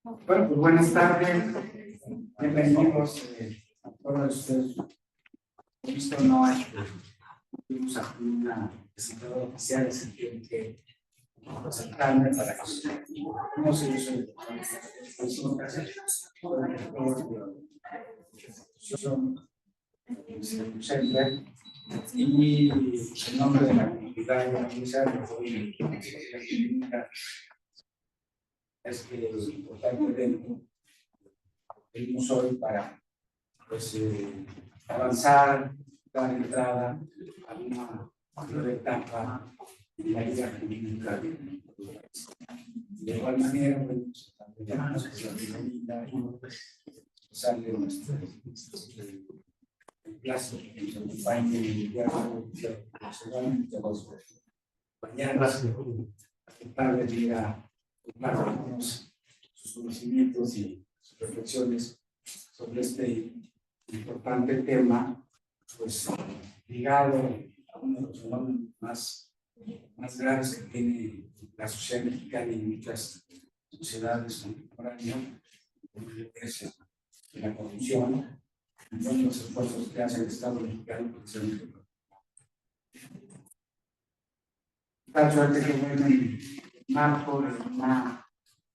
Bueno, pues buenas tardes, bienvenidos a todos ustedes. Esto no es tuvimos aquí una presentadora oficial, es el que presentarme para que no se usen y en nombre de la comunidad de la universidad es que es importante venimos hoy para pues, avanzar, dar entrada a una nueva etapa en la vida jurídica de igual manera, pues, llamamos que la bienvenida sale nuestro el plazo que nos acompañe el diálogo nacional de los mañanas, tratar de ir a compartirnos sus conocimientos y sus reflexiones sobre este importante tema, pues ligado a uno de los fenómenos más graves que tiene la sociedad mexicana y muchas sociedades contemporáneas, es la corrupción, y los esfuerzos que hace el Estado mexicano precisamente. Tal suerte que bueno, en marco de una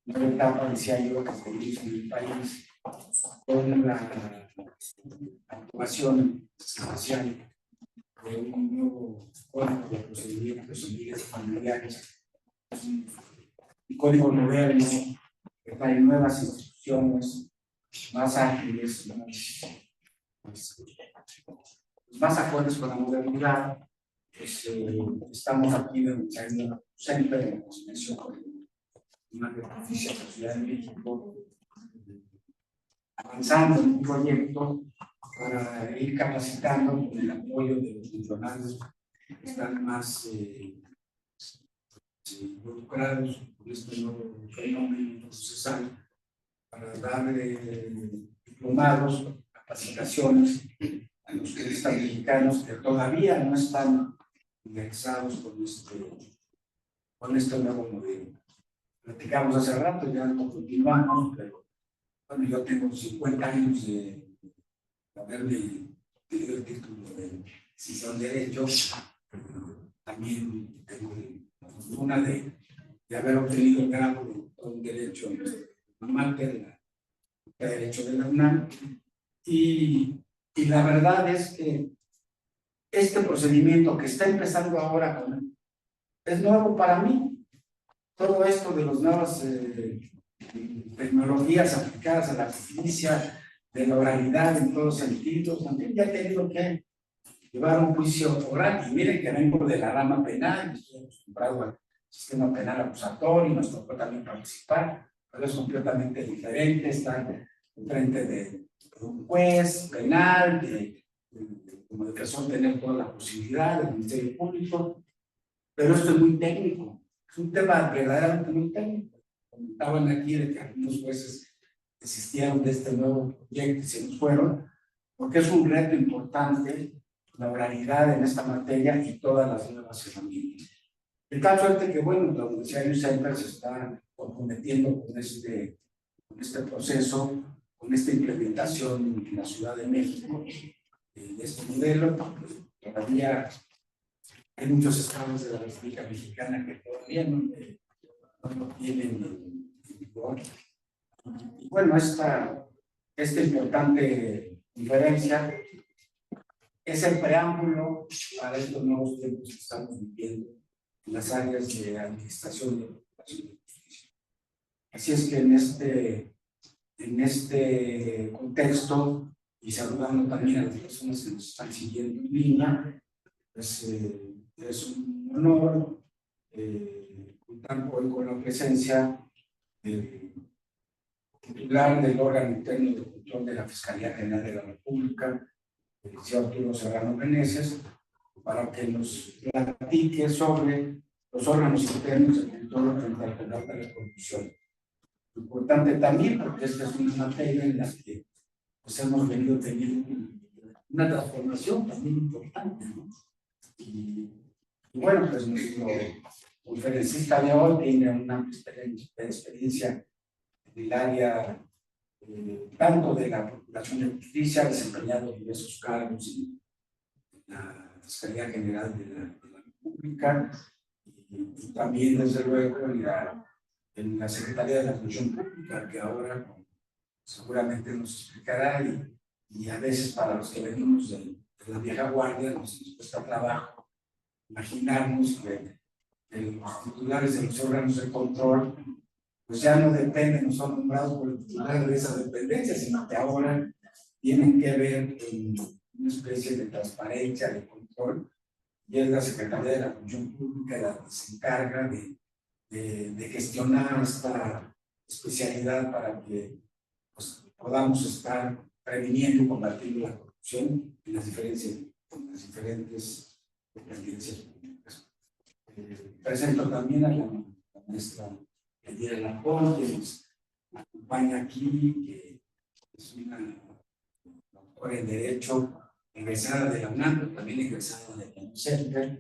nueva etapa, decía yo, que se hizo en el país, con la aprobación social de un nuevo código de procedimientos civiles familiares, un código moderno que trae nuevas instituciones más ágiles, más acordes con la modernidad. Pues, estamos aquí denunciando siempre en la Constitución con una beneficia de la Ciudad de México, avanzando en un proyecto para ir capacitando con el apoyo de los funcionarios que están más involucrados con este nuevo fenómeno procesal, para dar diplomados, capacitaciones a los juristas mexicanos que todavía no están indexados con este nuevo modelo. Platicamos hace rato, ya no continuamos, pero bueno, yo tengo 50 años de haberme tenido el título de licenciado en Derecho, también tengo la fortuna de haber obtenido el grado de doctor en Derecho de Derecho de la UNAM, y la verdad es que este procedimiento que está empezando ahora es nuevo para mí. Todo esto de las nuevas tecnologías aplicadas a la justicia, de la oralidad en todos sentidos, también ya he tenido que llevar un juicio oral, y miren que vengo de la rama penal, estoy acostumbrado al sistema penal acusatorio, nos tocó también participar, pero es completamente diferente estar enfrente de un juez penal, de comunicación, tener toda la posibilidad del Ministerio Público, pero esto es muy técnico, es un tema verdaderamente muy técnico. Comentaban aquí de que algunos jueces desistieron de este nuevo proyecto y se nos fueron, porque es un reto importante la oralidad en esta materia y todas las nuevas herramientas. El caso es de que, bueno, la Universidad de UCEMPER se está comprometiendo con este proceso, con esta implementación en la Ciudad de México de este modelo. Todavía hay muchos estados de la República Mexicana que todavía no lo tienen en vigor. Y bueno, esta importante diferencia es el preámbulo para estos nuevos tiempos que estamos viviendo en las áreas de administración y ocupación de justicia. Así es que en este contexto, y saludando también a las personas que nos están siguiendo en línea, pues es un honor contar hoy con la presencia del titular del órgano interno de control de la Fiscalía General de la República, el licenciado Arturo Serrano Meneses, para que nos platique sobre los órganos internos de control frente al penal de la corrupción. Importante también porque esta es una materia en la que pues, hemos venido teniendo una transformación también importante, ¿no? Y bueno, pues nuestro conferencista de hoy, tiene una experiencia en el área tanto de la Procuración de Justicia, ha desempeñado diversos cargos en la Fiscalía General de la República y también, desde luego, en la Secretaría de la Función Pública, que ahora seguramente nos explicará, y a veces para los que venimos de la vieja guardia nos cuesta trabajo imaginarnos que los titulares de los órganos de control pues ya no dependen, no son nombrados por el titular de esa dependencia, sino que ahora tienen que ver con una especie de transparencia, de control, y es la Secretaría de la Función Pública la que se encarga de gestionar esta especialidad para que pues, podamos estar previniendo y combatiendo la corrupción en las diferentes dependencias públicas. Presento también a la maestra Elvira Lampón, que nos acompaña aquí, que es una doctora en Derecho, egresada de la UNAM, también egresada de la UNCERTA,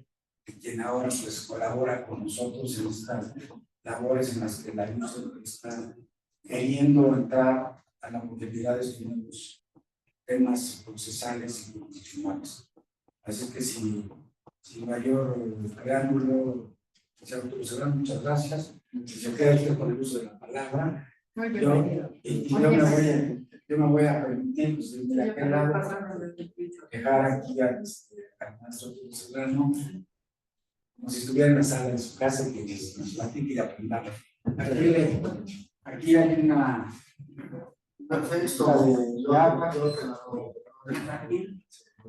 quien ahora pues colabora con nosotros en estas labores en las que la UNCERTA está queriendo entrar a la modalidad de estudios temas procesales y constitucionales. Así que sin mayor preámbulo, señor Serrano, muchas gracias. Se queda usted con el uso de la palabra. Yo me voy a permitir, pues, desde aquel lado, dejar aquí al maestro Serrano, como si estuviera en la sala de su casa, que nos platique y aprendamos. Aquí hay una. Perfecto.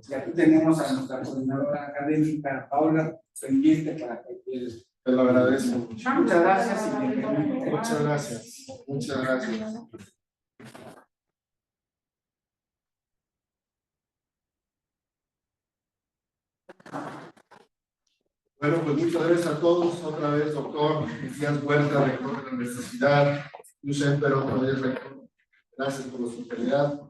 Y aquí tenemos a nuestra coordinadora académica, Paula, pendiente para que te lo agradezco mucho. Muchas gracias. Muchas gracias. Muchas gracias. Bueno, pues muchas gracias a todos. Otra vez, doctor Díaz Huerta, rector de la Universidad, Yusef Perón, otra vez, rector. Gracias por la hospitalidad.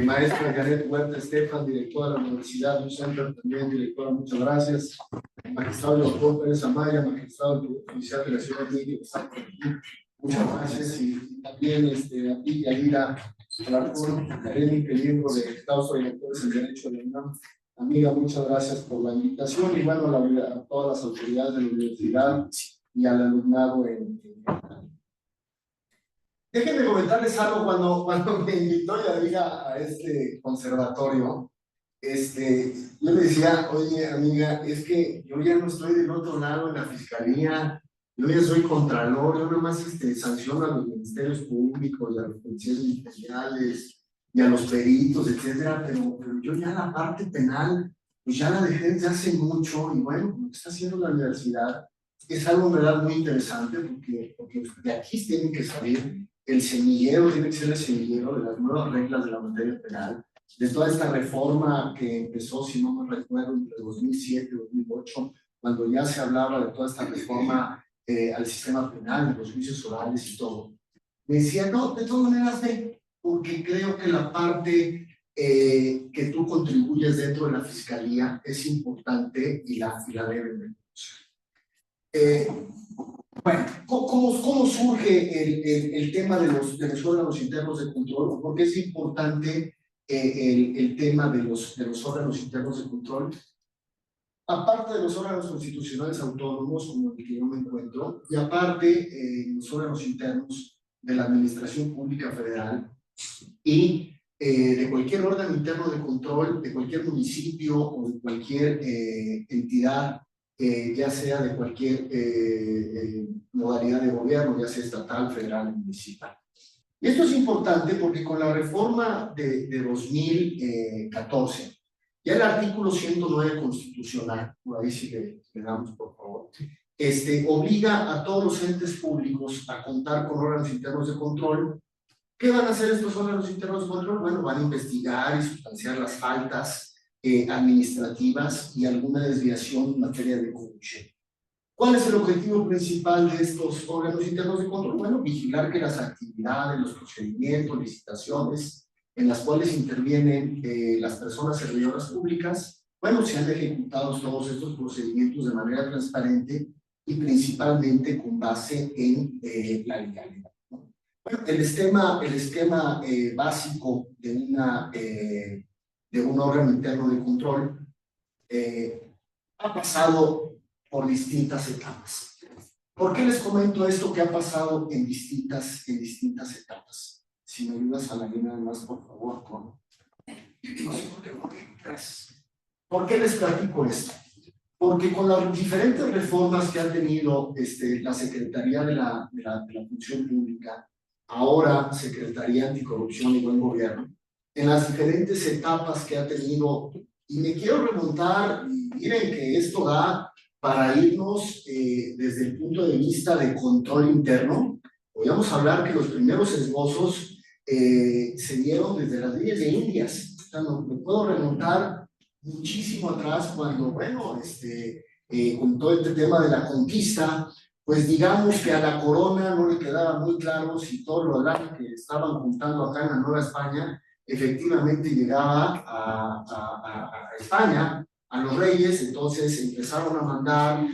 Maestra Janet Huerta Estefan, directora de la Universidad, Yusef también, directora, muchas gracias. Magistrado doctor Pérez Amaya, magistrado oficial de la Ciudad de México, está por aquí. Muchas gracias. Y también a ti, Yadira Alarcón, académica y miembro de Claustro de Directores en Derecho de la UNAM. Amiga, muchas gracias por la invitación y bueno, a todas las autoridades de la universidad y al alumnado Déjenme comentarles algo cuando me invitó Yadira a este conservatorio. Yo le decía, oye amiga, es que yo ya no estoy del otro lado en la fiscalía, yo ya soy contralor, yo nada más sanciono a los ministerios públicos y a los policías ministeriales y a los peritos, etcétera, pero yo ya la parte penal, pues ya la dejé desde hace mucho, y bueno, lo que está haciendo la universidad es algo en verdad muy interesante, porque de aquí tienen que salir, el semillero tiene que ser el semillero de las nuevas reglas de la materia penal, de toda esta reforma que empezó, si no me recuerdo, entre 2007 y 2008, cuando ya se hablaba de toda esta reforma al sistema penal, de los juicios orales y todo. Me decía, no, de todas maneras, porque creo que la parte que tú contribuyes dentro de la fiscalía es importante y la deben de conocer. Bueno, ¿cómo surge el tema de los órganos internos de control? ¿Por qué es importante el tema de los órganos internos de control? Aparte de los órganos constitucionales autónomos, como el que yo me encuentro, y aparte los órganos internos de la Administración Pública Federal y de cualquier órgano interno de control, de cualquier municipio o de cualquier entidad, ya sea de cualquier modalidad de gobierno, ya sea estatal, federal o municipal. Y esto es importante porque con la reforma de 2014, ya el artículo 109 constitucional, por ahí si le damos por favor, obliga a todos los entes públicos a contar con órganos internos de control. ¿Qué van a hacer estos órganos internos de control? Bueno, van a investigar y sustanciar las faltas administrativas y alguna desviación en materia de corrupción. ¿Cuál es el objetivo principal de estos órganos internos de control? Bueno, vigilar que las actividades, los procedimientos, licitaciones en las cuales intervienen las personas servidoras públicas, bueno, se han ejecutado todos estos procedimientos de manera transparente y principalmente con base en la legalidad, ¿no? Bueno, el esquema básico de un órgano interno de control ha pasado por distintas etapas. ¿Por qué les comento esto que ha pasado en distintas etapas? Si me ayudas a la línea más, por favor, con... No sé por qué, gracias. ¿Por qué les platico esto? Porque con las diferentes reformas que ha tenido la Secretaría de la Función Pública, ahora Secretaría Anticorrupción y Buen Gobierno, en las diferentes etapas que ha tenido, y me quiero remontar, y miren que esto da para irnos desde el punto de vista de control interno. Podríamos hablar que los primeros esbozos se dieron desde las leyes de Indias. O sea, me puedo remontar muchísimo atrás cuando, bueno, con todo este tema de la conquista, pues digamos que a la corona no le quedaba muy claro si todo lo que estaban juntando acá en la Nueva España efectivamente llegaba a España, a los reyes. Entonces empezaron a mandar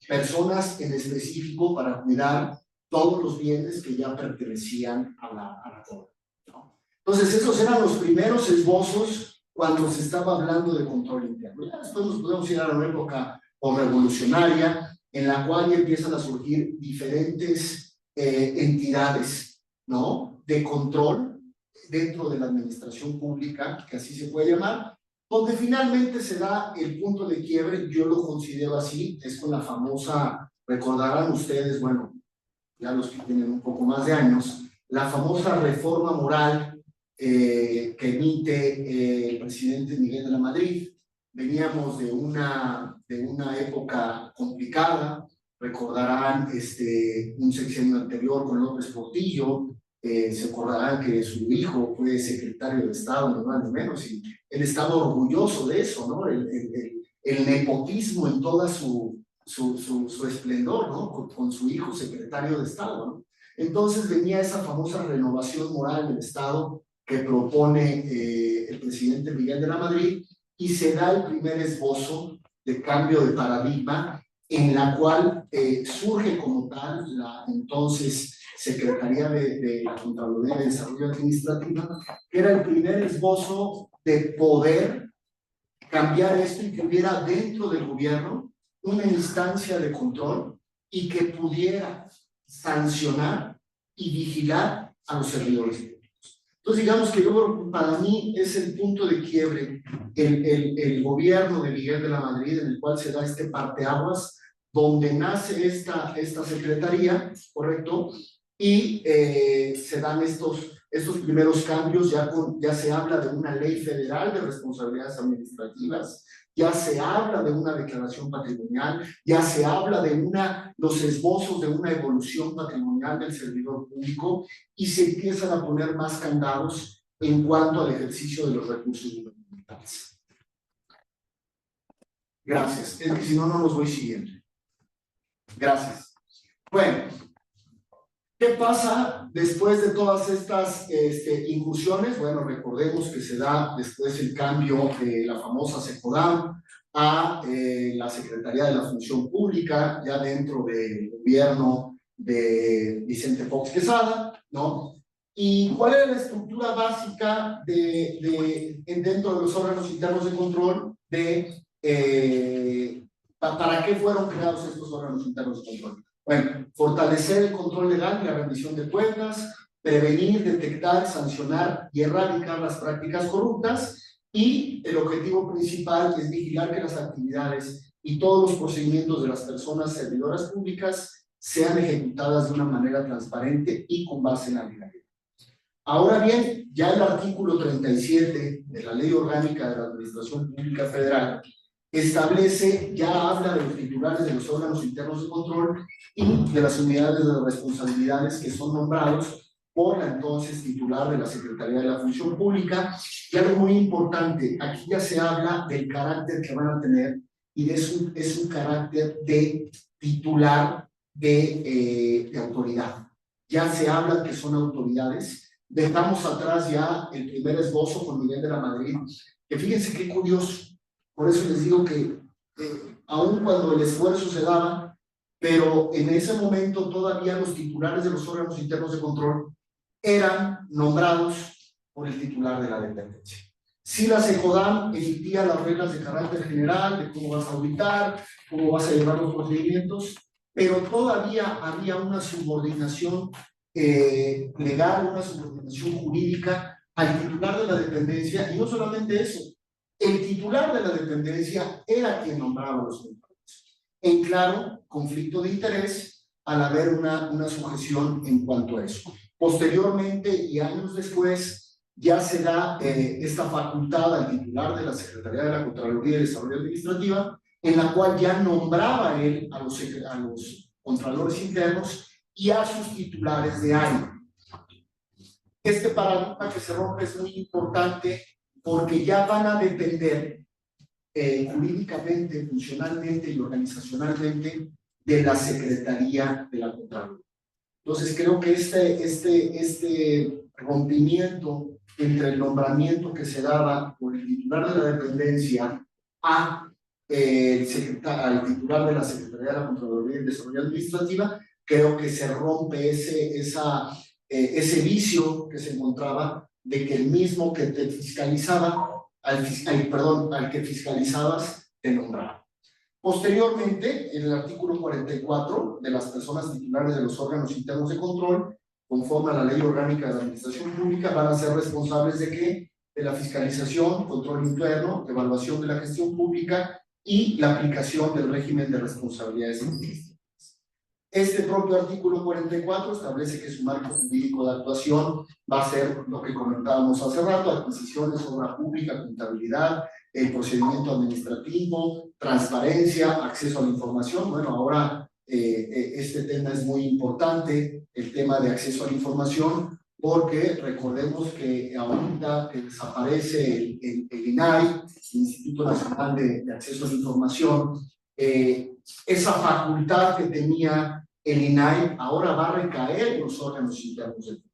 personas en específico para cuidar todos los bienes que ya pertenecían a la corona, ¿no? Entonces esos eran los primeros esbozos cuando se estaba hablando de control interno. Ya después nos podemos ir a una época revolucionaria en la cual ya empiezan a surgir diferentes entidades, ¿no?, de control dentro de la administración pública, que así se puede llamar, donde finalmente se da el punto de quiebre. Yo lo considero así, es con la famosa, recordarán ustedes, bueno, ya los que tienen un poco más de años, la famosa reforma moral que emite el presidente Miguel de la Madrid. Veníamos de una época complicada, recordarán un sexenio anterior con López Portillo, se acordarán que su hijo fue secretario de Estado, ni más ni menos, y él estaba orgulloso de eso, ¿no? El nepotismo en toda su esplendor, ¿no? Con su hijo secretario de Estado, ¿no? Entonces venía esa famosa renovación moral del Estado que propone el presidente Miguel de la Madrid, y se da el primer esbozo de cambio de paradigma, en la cual surge como tal la entonces Secretaría de la Contraloría de Desarrollo Administrativo, que era el primer esbozo de poder cambiar esto y que hubiera dentro del gobierno una instancia de control y que pudiera sancionar y vigilar a los servidores públicos. Entonces, digamos que yo, para mí es el punto de quiebre el gobierno de Miguel de la Madrid, en el cual se da este parteaguas, donde nace esta secretaría, ¿correcto? Y se dan estos primeros cambios. Ya se habla de una ley federal de responsabilidades administrativas, ya se habla de una declaración patrimonial, ya se habla de los esbozos de una evolución patrimonial del servidor público, y se empiezan a poner más candados en cuanto al ejercicio de los recursos gubernamentales. Gracias. Es que si no, no los voy siguiendo. Gracias. Bueno, ¿qué pasa después de todas estas incursiones? Bueno, recordemos que se da después el cambio de la famosa SECODAM a la Secretaría de la Función Pública, ya dentro del gobierno de Vicente Fox Quesada, ¿no? ¿Y cuál era la estructura básica dentro de los órganos internos de control? ¿Para qué fueron creados estos órganos internos de control? Bueno, fortalecer el control legal y la rendición de cuentas, prevenir, detectar, sancionar y erradicar las prácticas corruptas, y el objetivo principal es vigilar que las actividades y todos los procedimientos de las personas servidoras públicas sean ejecutadas de una manera transparente y con base en la legalidad. Ahora bien, ya el artículo 37 de la Ley Orgánica de la Administración Pública Federal establece, ya habla de los titulares de los órganos internos de control y de las unidades de responsabilidades que son nombrados por la entonces titular de la Secretaría de la Función Pública. Y algo muy importante, aquí ya se habla del carácter que van a tener, y es un carácter de titular de autoridad. Ya se habla que son autoridades. Dejamos atrás ya el primer esbozo con Miguel de la Madrid, que fíjense qué curioso. Por eso les digo que aun cuando el esfuerzo se daba, pero en ese momento todavía los titulares de los órganos internos de control eran nombrados por el titular de la dependencia. Si la SECODAM emitía las reglas de carácter general de cómo vas a auditar, cómo vas a llevar los procedimientos, pero todavía había una subordinación legal, una subordinación jurídica al titular de la dependencia, y no solamente eso, el titular de la dependencia era quien nombraba los contratos. En claro conflicto de interés al haber una sujeción en cuanto a eso. Posteriormente y años después, ya se da esta facultad al titular de la Secretaría de la Contraloría y Desarrollo Administrativa, en la cual ya nombraba él a los contralores internos y a sus titulares de área. Este paradigma que se rompe es muy importante porque ya van a depender jurídicamente, funcionalmente y organizacionalmente de la Secretaría de la Contraloría. Entonces creo que este rompimiento entre el nombramiento que se daba por el titular de la dependencia al titular de la Secretaría de la Contraloría y Desarrollo Administrativa, creo que se rompe ese vicio que se encontraba de que el mismo que te fiscalizaba, al que fiscalizabas, te nombraba. Posteriormente, en el artículo 44 de las personas titulares de los órganos internos de control, conforme a la Ley Orgánica de la Administración Pública, van a ser responsables ¿de qué? De la fiscalización, control interno, evaluación de la gestión pública y la aplicación del régimen de responsabilidades administrativas. Este propio artículo 44 establece que su marco jurídico de actuación va a ser lo que comentábamos hace rato: adquisiciones, obra pública, contabilidad, el procedimiento administrativo, transparencia, acceso a la información. Bueno, ahora este tema es muy importante, el tema de acceso a la información, porque recordemos que ahorita que desaparece el INAI, el Instituto Nacional de Acceso a la Información, esa facultad que tenía el INAI ahora va a recaer en los órganos internos del control.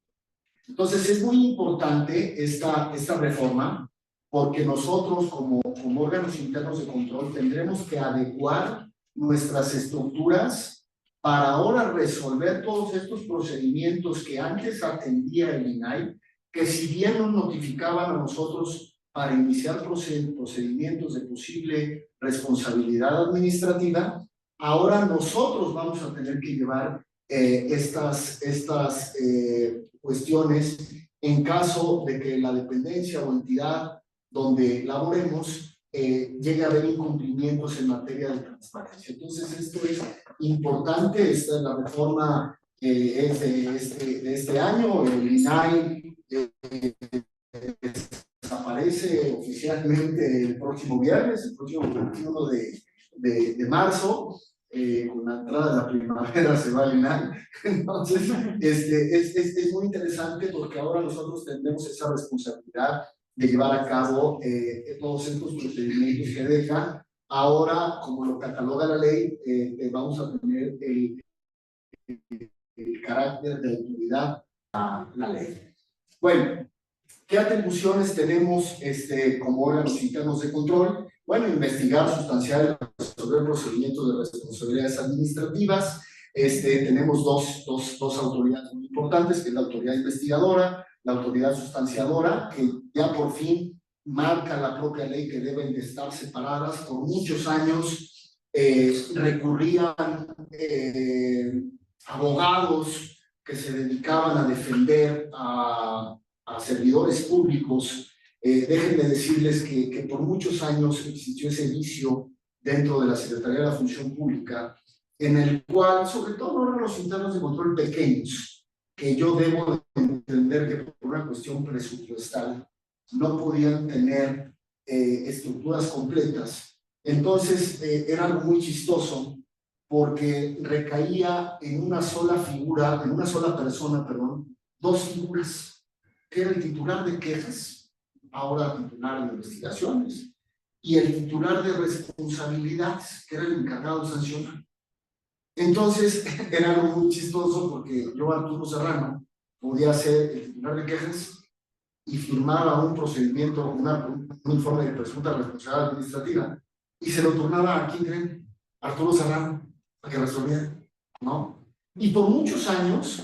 Entonces es muy importante esta reforma, porque nosotros como órganos internos de control tendremos que adecuar nuestras estructuras para ahora resolver todos estos procedimientos que antes atendía el INAI, que si bien nos notificaban a nosotros para iniciar procedimientos de posible responsabilidad administrativa, ahora nosotros vamos a tener que llevar estas cuestiones en caso de que la dependencia o entidad donde laboremos llegue a haber incumplimientos en materia de transparencia. Entonces esto es importante. Esta es la reforma es de este año. El INAI desaparece oficialmente el próximo viernes, el próximo 21 de marzo. Con la entrada de la primavera se va a INAI. Entonces es muy interesante, porque ahora nosotros tenemos esa responsabilidad de llevar a cabo todos estos procedimientos que dejan. Ahora, como lo cataloga la ley, vamos a tener el carácter de autoridad a la ley. Bueno, ¿qué atribuciones tenemos como órganos internos de control? Bueno, investigar, sustanciar y resolver procedimientos de responsabilidades administrativas. Tenemos dos autoridades muy importantes, que es la autoridad investigadora, la autoridad sustanciadora, que ya por fin marca la propia ley que deben de estar separadas. Por muchos años recurrían abogados que se dedicaban a defender a servidores públicos. Déjenme decirles que por muchos años existió ese vicio dentro de la Secretaría de la Función Pública, en el cual, sobre todo órganos internos de control pequeños, que yo debo entender que por una cuestión presupuestal no podían tener estructuras completas. Entonces era algo muy chistoso, porque recaía en una sola figura, en una sola persona, perdón, dos figuras, que era el titular de quejas, ahora titular de investigaciones, y el titular de responsabilidades, que era el encargado de sancionar. Entonces era algo muy chistoso, porque yo, Arturo Serrano, podía ser el titular de quejas y firmaba un procedimiento, un informe de presunta responsabilidad administrativa, y se lo turnaba a quién creen, Arturo Serrano, para que resolviera, ¿no? Y por muchos años,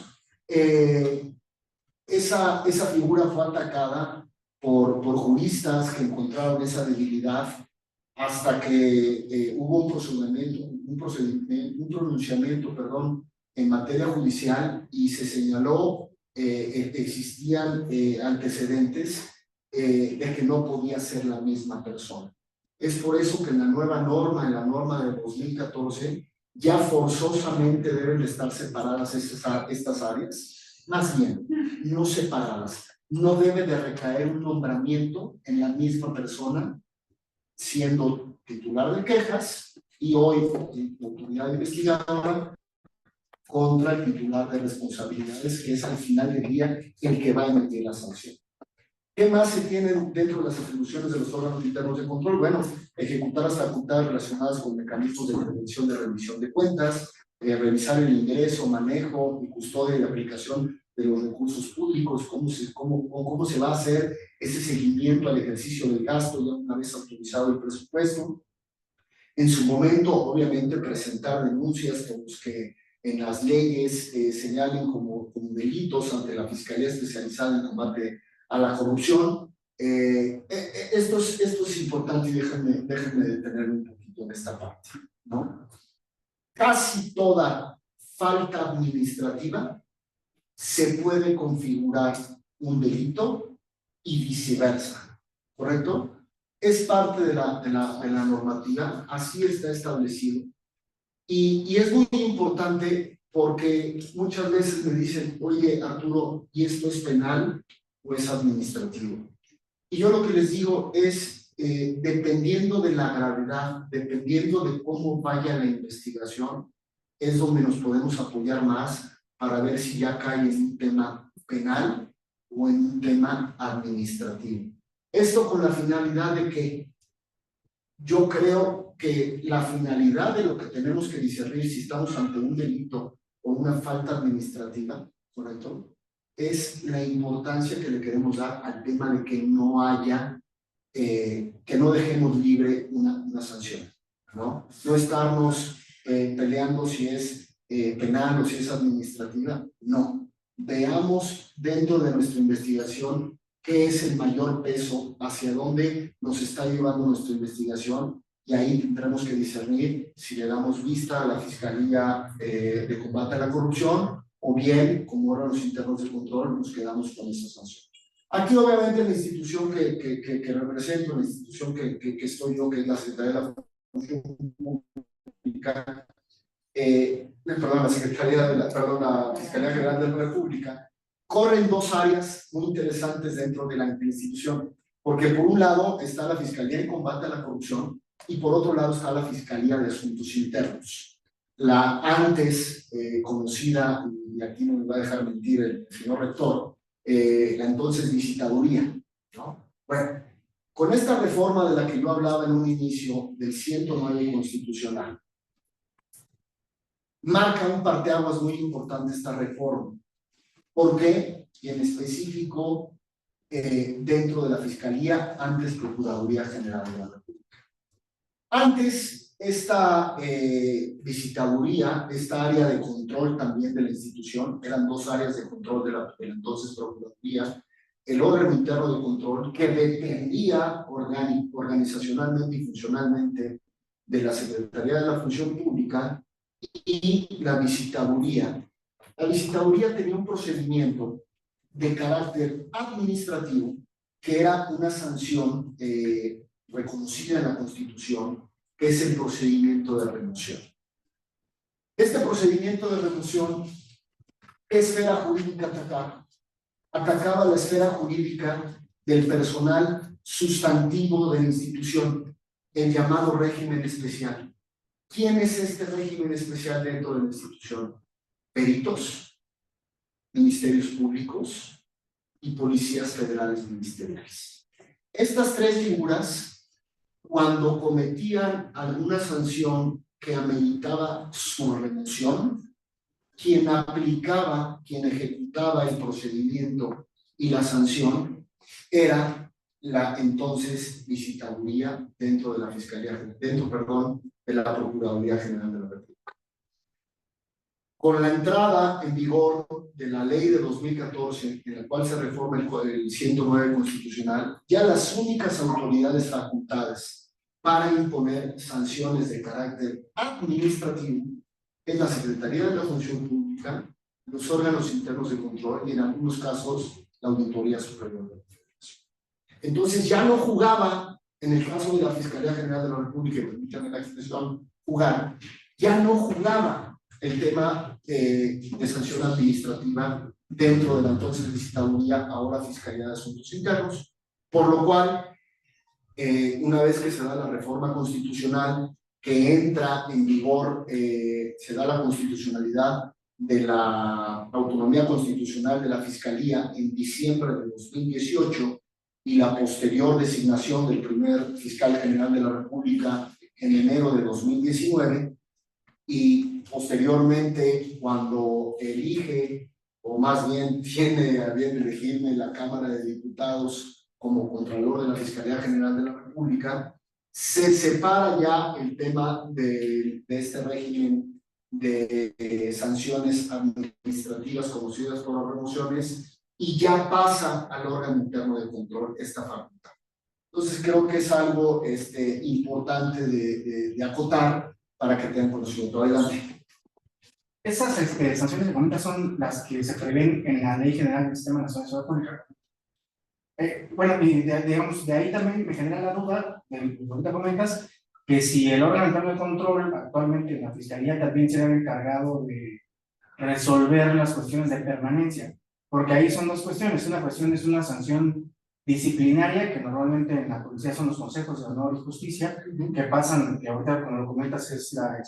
esa figura fue atacada por juristas que encontraron esa debilidad hasta que hubo un pronunciamiento, perdón, en materia judicial y se señaló existían antecedentes de que no podía ser la misma persona. Es por eso que en la nueva norma, en la norma de 2014, ya forzosamente deben de estar separadas estas áreas, más bien, no separadas. No debe de recaer un nombramiento en la misma persona, siendo titular de quejas y hoy autoridad investigadora contra el titular de responsabilidades, que es al final del día el que va a emitir la sanción. ¿Qué más se tienen dentro de las atribuciones de los órganos internos de control? Bueno, ejecutar las facultades relacionadas con mecanismos de prevención de rendición de cuentas, revisar el ingreso, manejo y custodia y aplicación de los recursos públicos, cómo se va a hacer ese seguimiento al ejercicio del gasto ya una vez autorizado el presupuesto. En su momento, obviamente, presentar denuncias que en las leyes señalen como delitos ante la Fiscalía Especializada en Combate a la Corrupción. Esto es importante y déjenme detenerme un poquito en esta parte, ¿no? Casi toda falta administrativa se puede configurar un delito y viceversa, ¿correcto? Es parte de la normativa, así está establecido. Y es muy importante porque muchas veces me dicen, oye, Arturo, ¿y esto es penal o es administrativo? Y yo lo que les digo es, dependiendo de la gravedad, dependiendo de cómo vaya la investigación, es donde nos podemos apoyar más para ver si ya cae en un tema penal o en un tema administrativo. Esto con la finalidad de que yo creo que la finalidad de lo que tenemos que discernir si estamos ante un delito o una falta administrativa, ¿correcto? Es la importancia que le queremos dar al tema de que no haya, que no dejemos libre una sanción, ¿no? No estarnos peleando si es penal o si es administrativa, no. Veamos dentro de nuestra investigación qué es el mayor peso, hacia dónde nos está llevando nuestra investigación, y ahí tendremos que discernir si le damos vista a la Fiscalía de Combate a la Corrupción o bien, como órganos internos de control, nos quedamos con esa sanción. Aquí, obviamente, la institución que represento, la institución que estoy yo, que es la Secretaría de la Función Pública, la Fiscalía General de la República, corren dos áreas muy interesantes dentro de la institución, porque por un lado está la Fiscalía de Combate a la Corrupción y por otro lado está la Fiscalía de Asuntos Internos. La antes conocida, y aquí no me va a dejar mentir el señor rector, la entonces Visitaduría, ¿no? Bueno, con esta reforma de la que yo hablaba en un inicio, del 109 constitucional, marca un parteaguas muy importante esta reforma. ¿Por qué? Y en específico, dentro de la Fiscalía, antes Procuraduría General de la República. Antes, esta visitaduría, esta área de control también de la institución, eran dos áreas de control de la entonces Procuraduría, el órgano interno de control que dependía organizacionalmente y funcionalmente de la Secretaría de la Función Pública, y la visitaduría. La visitaduría tenía un procedimiento de carácter administrativo que era una sanción reconocida en la Constitución, que es el procedimiento de remoción. Este procedimiento de remoción, ¿qué esfera jurídica atacaba? Atacaba la esfera jurídica del personal sustantivo de la institución, el llamado régimen especial. ¿Quién es este régimen especial dentro de la institución? Peritos, ministerios públicos y policías federales ministeriales. Estas tres figuras, cuando cometían alguna sanción que ameritaba su remoción, quien aplicaba, quien ejecutaba el procedimiento y la sanción entonces visitaduría dentro de la Fiscalía, de de la Procuraduría General de la República. Con la entrada en vigor de la ley de 2014, en la cual se reforma el 109 constitucional, ya las únicas autoridades facultadas para imponer sanciones de carácter administrativo es la Secretaría de la Función Pública, los órganos internos de control y en algunos casos la Auditoría Superior de la Federación. Entonces ya no jugaba, en el caso de la Fiscalía General de la República, y permítanme la expresión, jugar, ya no jugaba el tema de sanción administrativa dentro de la entonces licitaduría, ahora Fiscalía de Asuntos Internos, por lo cual, una vez que se da la reforma constitucional, que entra en vigor, se da la constitucionalidad de la autonomía constitucional de la Fiscalía en diciembre de 2018 y la posterior designación del primer fiscal general de la República en enero de 2019, y posteriormente cuando elige, o más bien tiene a bien elegirme la Cámara de Diputados como Contralor de la Fiscalía General de la República, se separa ya el tema de este régimen de sanciones administrativas conocidas por las remociones y ya pasa al órgano interno de control esta facultad. Entonces creo que es algo importante de acotar para que tengan conocimiento. Adelante. Esas sanciones que comentas son las que se prevén en la Ley General del Sistema Nacional de Seguridad Pública. Bueno, y digamos, de ahí también me genera la duda, de lo que ahorita comentas, que si el órgano interno de control, actualmente la Fiscalía, también se debe encargado de resolver las cuestiones de permanencia, porque ahí son dos cuestiones. Una cuestión es una sanción disciplinaria, que normalmente en la policía son los consejos de honor y justicia, que pasan, que ahorita como lo comentas es la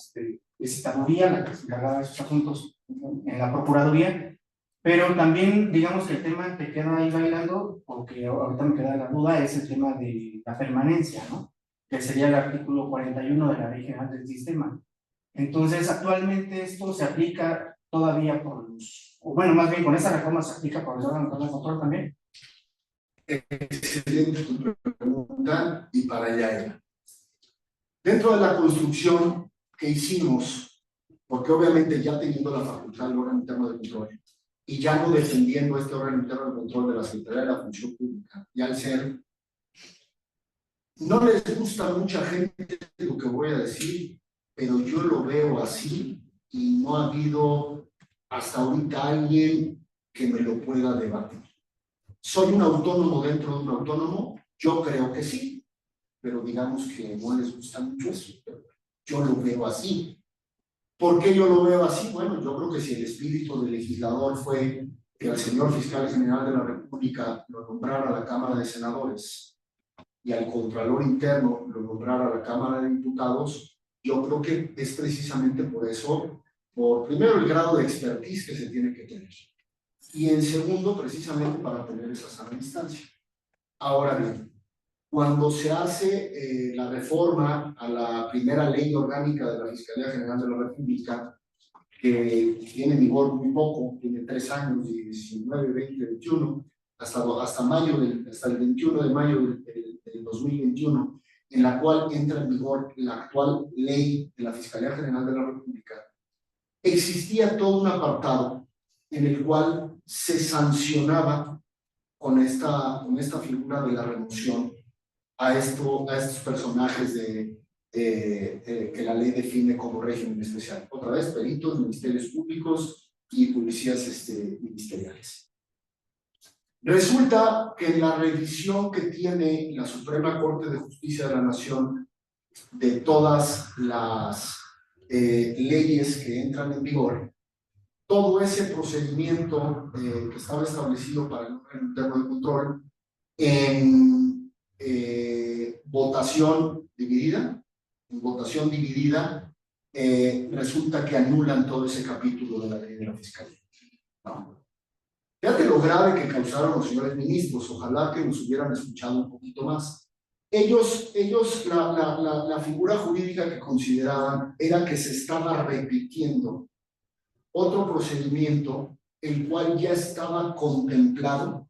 licitaduría, la que se encarga de esos asuntos en la Procuraduría, pero también digamos que el tema que queda ahí bailando, porque ahorita me queda la duda, es el tema de la permanencia, ¿no? Que sería el artículo 41 de la Ley General del Sistema. Entonces, actualmente esto se aplica todavía por los, o bueno, más bien con esta reforma se aplica por los órganos de control también. Excelente tu pregunta, y para allá era. Dentro de la construcción que hicimos, porque obviamente ya teniendo la facultad del órgano interno de control y ya no defendiendo este órgano interno de control de la Secretaría de la Función Pública, y al ser, no les gusta a mucha gente lo que voy a decir, pero yo lo veo así y no ha habido hasta ahorita alguien que me lo pueda debatir. ¿Soy un autónomo dentro de un autónomo? Yo creo que sí, pero digamos que no les gusta mucho eso. Yo lo veo así. ¿Por qué yo lo veo así? Bueno, yo creo que si el espíritu del legislador fue que al señor fiscal general de la República lo nombrara a la Cámara de Senadores y al Contralor Interno lo nombrara a la Cámara de Diputados, yo creo que es precisamente por eso, por primero el grado de expertise que se tiene que tener, y en segundo, precisamente para tener esa sana distancia. Ahora bien, cuando se hace la reforma a la primera ley orgánica de la Fiscalía General de la República, que tiene vigor muy poco, tiene 3 años, 19, 20, 21, hasta el 21 de mayo del 2021, en la cual entra en vigor la actual ley de la Fiscalía General de la República, existía todo un apartado en el cual se sancionaba con esta figura de la remoción a estos personajes que la ley define como régimen especial. Otra vez, peritos, ministerios públicos y policías ministeriales. Resulta que en la revisión que tiene la Suprema Corte de Justicia de la Nación de todas las leyes que entran en vigor, todo ese procedimiento que estaba establecido para el órgano interno de control en votación dividida, resulta que anulan todo ese capítulo de la ley de la Fiscalía. ¿No? Fíjate lo grave que causaron los señores ministros, ojalá que nos hubieran escuchado un poquito más. Ellos la figura jurídica que consideraban era que se estaba repitiendo otro procedimiento, el cual ya estaba contemplado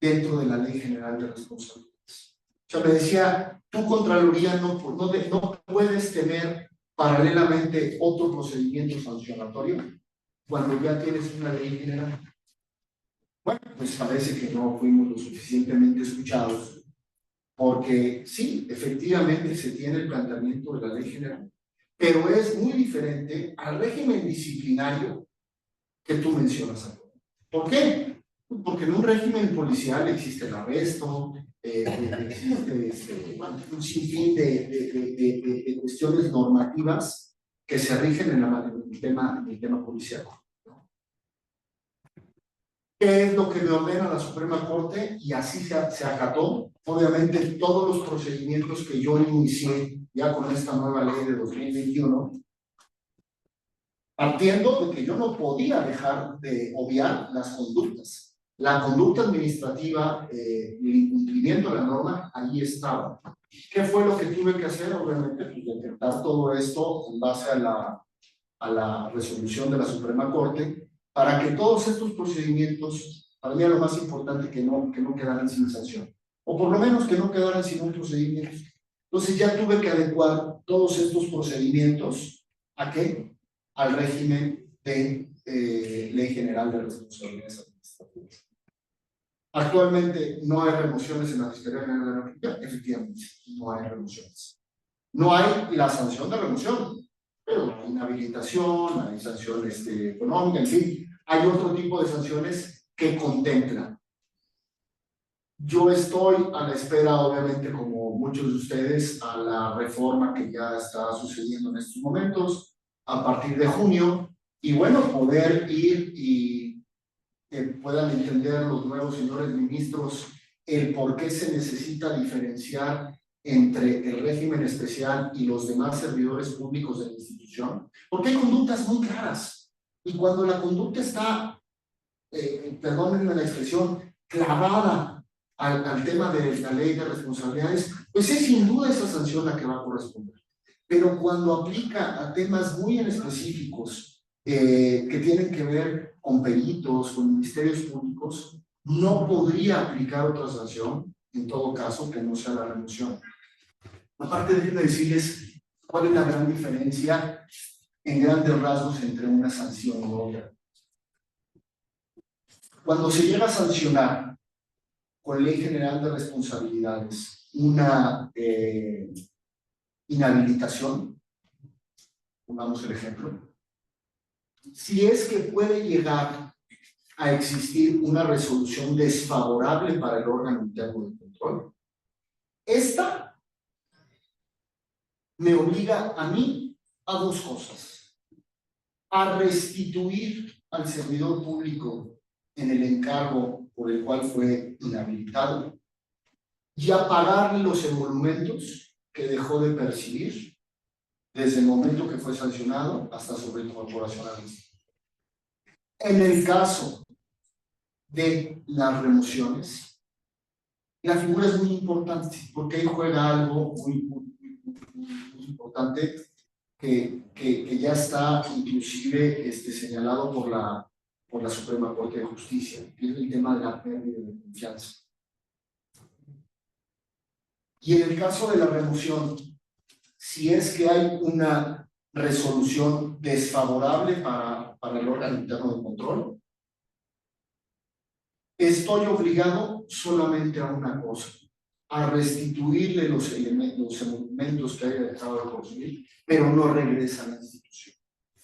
dentro de la Ley General de Responsabilidades. O sea, me decía, tu Contraloría no puedes tener paralelamente otro procedimiento sancionatorio cuando ya tienes una ley general. Bueno, pues parece que no fuimos lo suficientemente escuchados, porque sí, efectivamente se tiene el planteamiento de la ley general, pero es muy diferente al régimen disciplinario que tú mencionas ahora. ¿Por qué? Porque en un régimen policial existe el arresto, existe un sinfín de cuestiones normativas que se rigen en el tema policial. ¿Qué es lo que me ordena la Suprema Corte? Y así se acató. Obviamente, todos los procedimientos que yo inicié ya con esta nueva ley de 2021, partiendo de que yo no podía dejar de obviar las conductas. La conducta administrativa, el incumplimiento de la norma, ahí estaba. ¿Qué fue lo que tuve que hacer? Obviamente, pues, detectar todo esto en base a la resolución de la Suprema Corte, para que todos estos procedimientos, para mí era lo más importante que no quedaran sin sanción, o por lo menos que no quedaran sin un procedimiento. Entonces ya tuve que adecuar todos estos procedimientos, ¿a qué? Al régimen de Ley General de Responsabilidades Administrativas. Actualmente no hay remociones en la Fiscalía General de la República, efectivamente, no hay remociones. No hay la sanción de remoción, pero hay inhabilitación, hay sanciones económicas, en fin, hay otro tipo de sanciones que contemplan. Yo estoy a la espera, obviamente, como muchos de ustedes, a la reforma que ya está sucediendo en estos momentos, a partir de junio, y bueno, poder ir y que puedan entender los nuevos señores ministros el por qué se necesita diferenciar entre el régimen especial y los demás servidores públicos de la institución, porque hay conductas muy claras, y cuando la conducta está, perdónenme la expresión, clavada al tema de la ley de responsabilidades, pues es sin duda esa sanción la que va a corresponder. Pero cuando aplica a temas muy en específicos, que tienen que ver con peritos, con ministerios públicos, no podría aplicar otra sanción, en todo caso, que no sea la remoción. Aparte, déjenme decirles cuál es la gran diferencia en grandes rasgos entre una sanción y otra. Cuando se llega a sancionar con Ley General de Responsabilidades una inhabilitación, pongamos el ejemplo, si es que puede llegar a existir una resolución desfavorable para el órgano interno de control, esta me obliga a mí a dos cosas: a restituir al servidor público en el encargo por el cual fue inhabilitado y a pagarle los emolumentos que dejó de percibir desde el momento que fue sancionado hasta su reincorporación al instituto. En el caso de las remociones, la figura es muy importante porque ahí juega algo muy importante que ya está inclusive señalado por la Suprema Corte de Justicia, que es el tema de la pérdida de confianza. Y en el caso de la remoción, si es que hay una resolución desfavorable para el órgano interno de control, estoy obligado solamente a una cosa: a restituirle los elementos que haya dejado de conseguir, pero no regresa a la institución.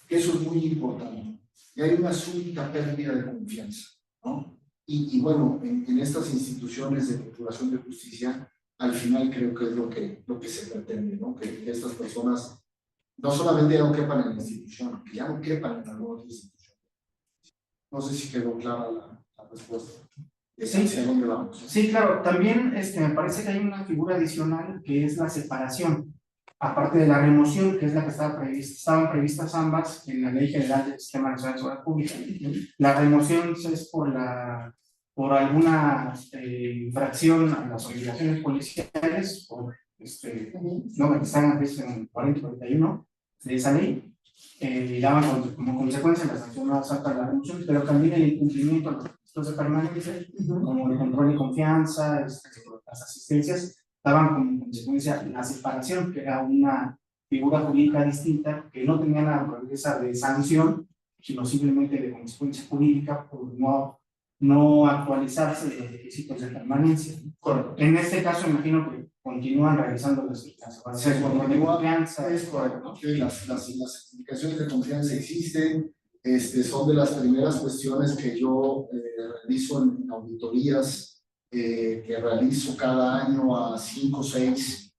Eso es muy importante. Y hay una súbita pérdida de confianza, ¿no? Y bueno, en estas instituciones de procuración de justicia, al final creo que es lo que se pretende, ¿no? Que estas personas no solamente ya no quepan en la institución, que ya no quepan en la nueva institución. No sé si quedó clara la respuesta. Sí, ¿Hacia dónde vamos? Sí, claro. También me parece que hay una figura adicional que es la separación, aparte de la remoción, que es la que estaban previstas ambas en la Ley General del Sistema Nacional de Seguridad Pública. La remoción es por alguna infracción a las obligaciones policiales, por no, que están antes en 40-41 de esa ley, daban como consecuencia la sanción más alta de la remoción, pero también el incumplimiento de los requisitos de permanencia, como el control de confianza, las asistencias, daban como consecuencia la separación, que era una figura jurídica distinta, que no tenía la naturaleza de sanción, sino simplemente de consecuencia jurídica por no actualizarse los requisitos de permanencia. Correcto. En este caso, imagino que continúan realizando las evaluaciones de confianza. Es correcto. Sí, las certificaciones de confianza existen. Son de las primeras cuestiones que yo realizo en auditorías que realizo cada año a 5 o 6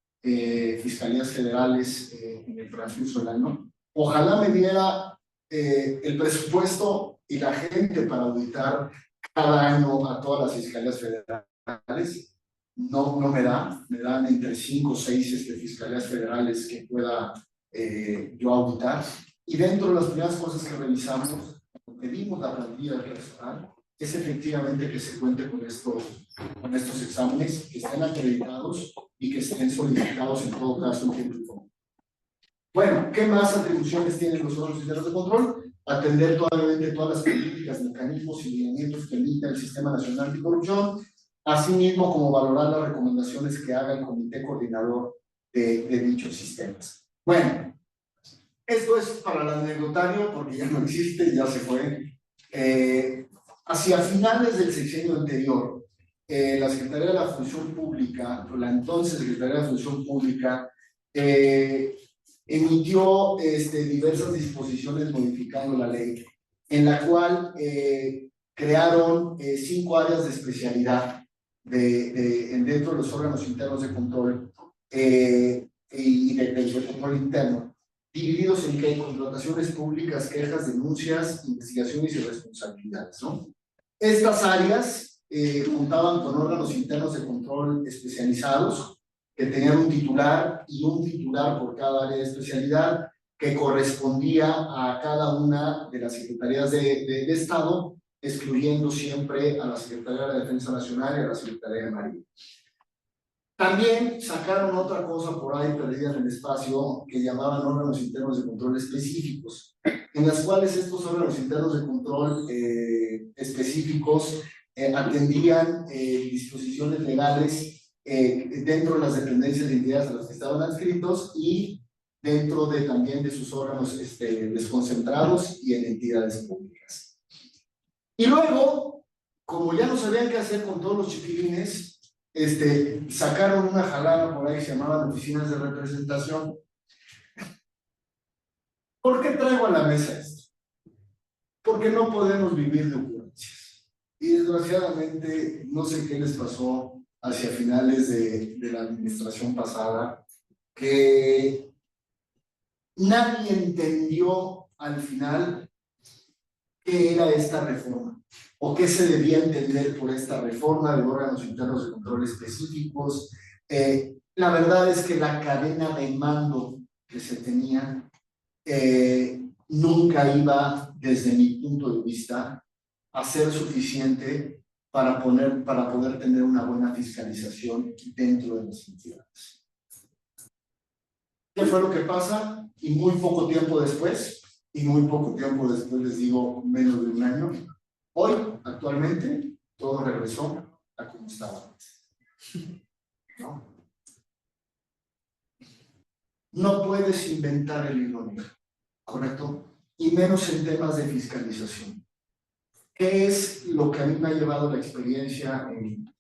fiscalías federales en el transcurso del año. Ojalá me diera el presupuesto y la gente para auditar cada año a todas las fiscalías federales. No me dan entre 5 o 6 fiscalías federales que pueda yo auditar. Y dentro de las primeras cosas que revisamos, pedimos la plantilla del personal, es efectivamente que se cuente con estos exámenes, que estén acreditados y que estén solicitados en todo caso en tiempo y forma. Bueno, ¿qué más atribuciones tienen los órganos internos de control? Atender todas las políticas, mecanismos y lineamientos que emite el Sistema Nacional Anticorrupción, asimismo como valorar las recomendaciones que haga el Comité Coordinador de dichos sistemas. Bueno, esto es para el anecdotario porque ya no existe, ya se fue. Hacia finales del sexenio anterior, la Secretaría de la Función Pública, la entonces Secretaría de la Función Pública, emitió diversas disposiciones modificando la ley, en la cual crearon 5 áreas de especialidad dentro de los órganos internos de control y del control interno, divididos en que contrataciones públicas, quejas, denuncias, investigaciones y responsabilidades, ¿no? Estas áreas contaban con órganos internos de control especializados que tenían un titular y un titular por cada área de especialidad que correspondía a cada una de las secretarías de Estado, excluyendo siempre a la Secretaría de la Defensa Nacional y a la Secretaría de Marina. También sacaron otra cosa por ahí perdida en el espacio que llamaban órganos internos de control específicos, en las cuales estos órganos internos de control específicos atendían disposiciones legales dentro de las dependencias de entidades a las que estaban adscritos y dentro también de sus órganos desconcentrados y en entidades públicas. Y luego, como ya no sabían qué hacer con todos los chiquilines, sacaron una jalada por ahí que se llamaban oficinas de representación. ¿Por qué traigo a la mesa esto? Porque no podemos vivir de ocurrencias. Y desgraciadamente, no sé qué les pasó hacia finales de la administración pasada, que nadie entendió al final qué era esta reforma o qué se debía entender por esta reforma de órganos internos de control específicos. La verdad es que la cadena de mando que se tenía nunca iba, desde mi punto de vista, a ser suficiente para poder tener una buena fiscalización dentro de las entidades. ¿Qué fue lo que pasa? Y muy poco tiempo después, les digo menos de un año, hoy, actualmente, todo regresó a como estaba antes. No puedes inventar el hilo negro, ¿correcto? Y menos en temas de fiscalización. ¿Qué es lo que a mí me ha llevado la experiencia en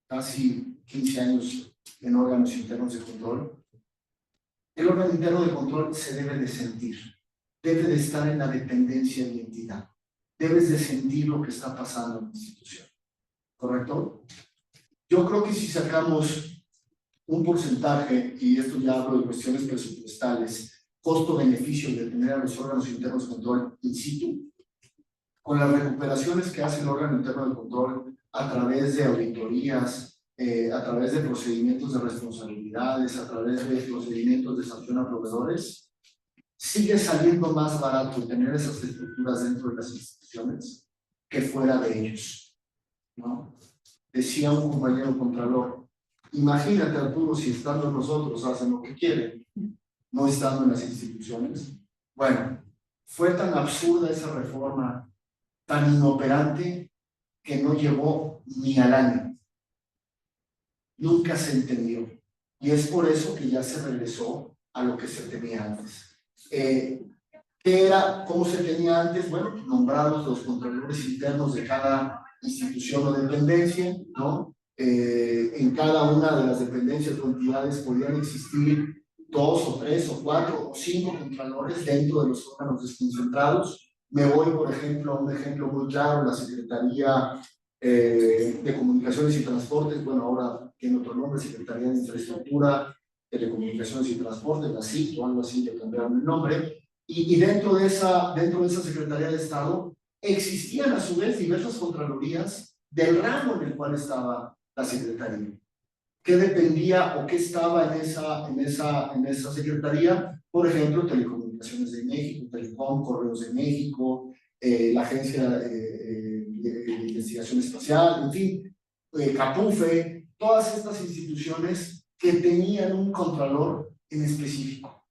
casi 15 años en órganos internos de control? El órgano interno de control se debe de sentir, debe de estar en la dependencia de la entidad, debes de sentir lo que está pasando en la institución, ¿correcto? Yo creo que si sacamos un porcentaje, y esto ya hablo de cuestiones presupuestales, costo-beneficio de tener a los órganos internos de control in situ, con las recuperaciones que hace el órgano interno de control a través de auditorías, a través de procedimientos de responsabilidades, a través de procedimientos de sanción a proveedores, sigue saliendo más barato tener esas estructuras dentro de las instituciones que fuera de ellos, ¿no? Decía un compañero contralor, imagínate, Arturo, si estando nosotros hacen lo que quieren, no estando en las instituciones. Bueno, fue tan absurda esa reforma, tan inoperante, que no llegó ni al año. Nunca se entendió. Y es por eso que ya se regresó a lo que se tenía antes. ¿Qué era? ¿Cómo se tenía antes? Bueno, nombrados los contralores internos de cada institución o dependencia, ¿no? En cada una de las dependencias o entidades podían existir 2 o 3 o 4 o 5 contralores dentro de los órganos desconcentrados. Me voy, por ejemplo, a un ejemplo muy claro, la Secretaría de Comunicaciones y Transportes, bueno, ahora tiene otro nombre, Secretaría de Infraestructura, Telecomunicaciones y Transportes, la SIC o algo así, que cambiaron el nombre. Y dentro de esa Secretaría de Estado existían a su vez diversas contralorías del ramo en el cual estaba la Secretaría. ¿Qué dependía o qué estaba en esa secretaría? Por ejemplo, Telecomunicaciones de México, Telecom, Correos de México, la Agencia de Investigación Espacial, en fin, CAPUFE, todas estas instituciones que tenían un contralor en específico.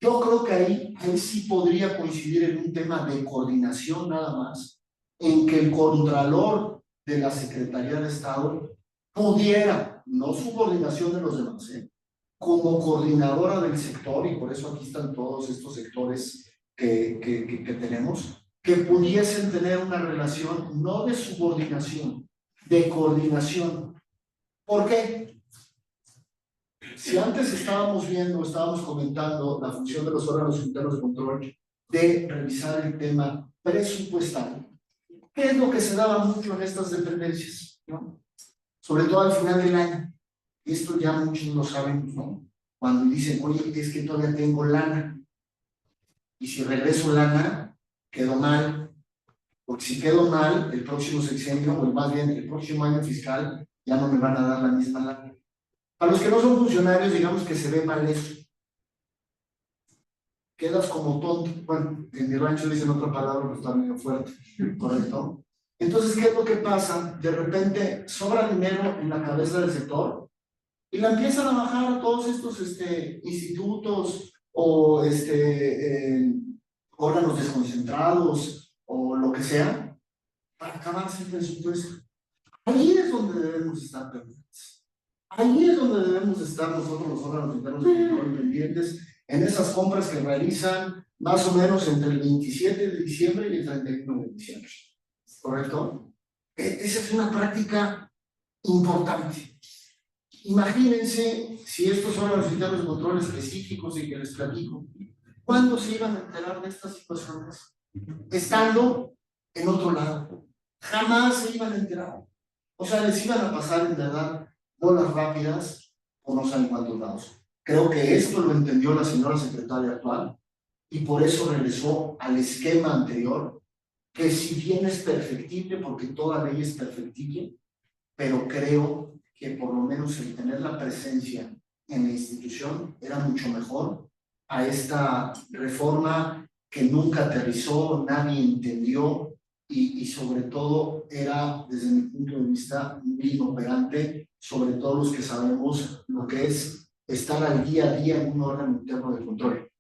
Yo creo que ahí sí podría coincidir en un tema de coordinación nada más, en que el contralor de la Secretaría de Estado pudiera, no su coordinación de los demás, como coordinadora del sector, y por eso aquí están todos estos sectores que tenemos, que pudiesen tener una relación no de subordinación, de coordinación. ¿Por qué? Si antes estábamos comentando la función de los órganos internos de control de revisar el tema presupuestal, ¿qué es lo que se daba mucho en estas dependencias? ¿No? Sobre todo al final del año. Esto ya muchos lo saben, ¿no? Cuando dicen, oye, es que todavía tengo lana. Y si regreso lana, quedo mal. Porque si quedo mal, el próximo sexenio, o más bien el próximo año fiscal, ya no me van a dar la misma lana. Para los que no son funcionarios, digamos que se ve mal eso. Quedas como tonto. Bueno, en mi rancho dicen otra palabra, pero está medio fuerte, ¿correcto? Entonces, ¿qué es lo que pasa? De repente sobra dinero en la cabeza del sector y la empiezan a bajar a todos estos institutos o órganos desconcentrados o lo que sea para acabarse el presupuesto. Ahí es donde debemos estar pendientes. Ahí es donde debemos estar nosotros los órganos internos de control pendientes en esas compras que realizan más o menos entre el 27 de diciembre y el 31 de diciembre. ¿Correcto? Esa es una práctica importante. Imagínense si estos órganos internos de control específicos y que les platico, ¿cuándo se iban a enterar de estas situaciones? Estando en otro lado. Jamás se iban a enterar. O sea, les iban a pasar en verdad bolas rápidas o no saben cuántos lados. Creo que esto lo entendió la señora secretaria actual y por eso regresó al esquema anterior, que si bien es perfectible, porque toda ley es perfectible, pero creo que por lo menos el tener la presencia en la institución era mucho mejor a esta reforma que nunca aterrizó, nadie entendió y sobre todo era, desde mi punto de vista, muy inoperante, sobre todo los que sabemos lo que es estar al día a día en un órgano interno de control.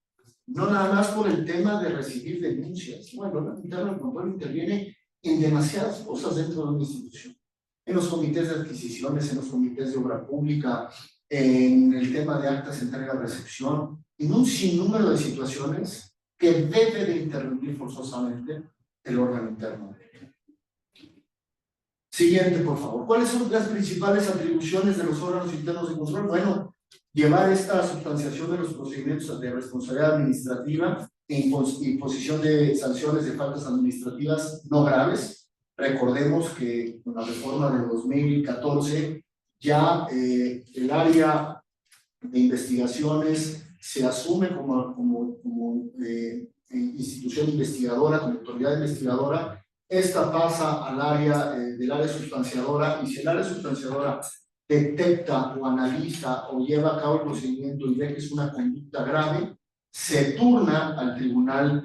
No nada más por el tema de recibir denuncias. Bueno, el órgano interno de control interviene en demasiadas cosas dentro de una institución. En los comités de adquisiciones, en los comités de obra pública, en el tema de actas, entrega, recepción, en un sinnúmero de situaciones que debe de intervenir forzosamente el órgano interno. Siguiente, por favor. ¿Cuáles son las principales atribuciones de los órganos internos de control? Bueno, llevar esta sustanciación de los procedimientos de responsabilidad administrativa e imposición de sanciones de faltas administrativas no graves. Recordemos que con la reforma de 2014 ya el área de investigaciones se asume como institución investigadora, como autoridad investigadora. Esta pasa al área del área sustanciadora, y si el área sustanciadora detecta o analiza o lleva a cabo el procedimiento y ve que es una conducta grave, se turna al tribunal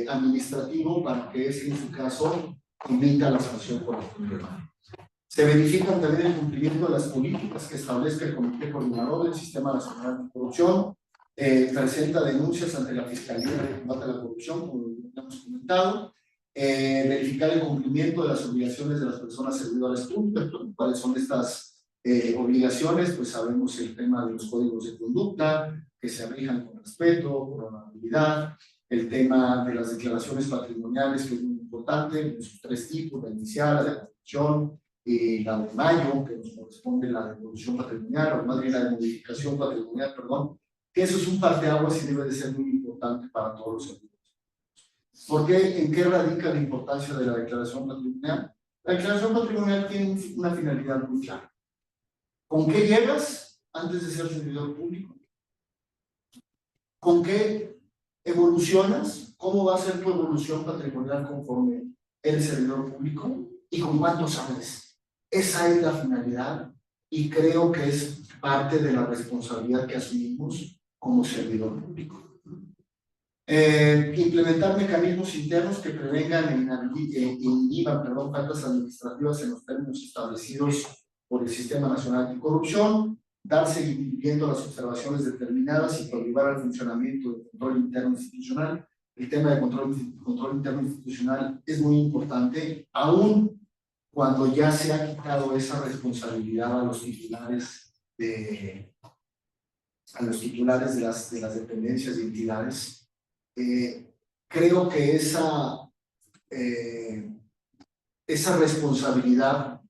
administrativo para que ese, en su caso, emita la sanción correspondiente. Se verifican también el cumplimiento de las políticas que establezca el Comité Coordinador del Sistema Nacional Anticorrupción, presenta denuncias ante la Fiscalía de Combate a la Corrupción, como ya hemos comentado, verificar el cumplimiento de las obligaciones de las personas servidoras públicas, cuáles son estas Obligaciones, pues sabemos el tema de los códigos de conducta, que se rijan con respeto, con honorabilidad, el tema de las declaraciones patrimoniales, que es muy importante, en sus tres tipos, la inicial, la de corrección y la de mayo, que nos corresponde la devolución patrimonial, o más bien la de modificación patrimonial, perdón, que eso es un parteaguas y debe de ser muy importante para todos los servidores. ¿Por qué? ¿En qué radica la importancia de la declaración patrimonial? La declaración patrimonial tiene una finalidad muy clara. ¿Con qué llegas antes de ser servidor público? ¿Con qué evolucionas? ¿Cómo va a ser tu evolución patrimonial conforme eres servidor público? ¿Y con cuánto sales? Esa es la finalidad y creo que es parte de la responsabilidad que asumimos como servidor público. Implementar mecanismos internos que prevengan e inhiban faltas administrativas en los términos establecidos por el Sistema Nacional Anticorrupción, dar seguimiento a las observaciones determinadas y coadyuvar al funcionamiento del control interno institucional. El tema de control interno institucional es muy importante, aún cuando ya se ha quitado esa responsabilidad a los titulares de las dependencias y entidades. Creo que esa responsabilidad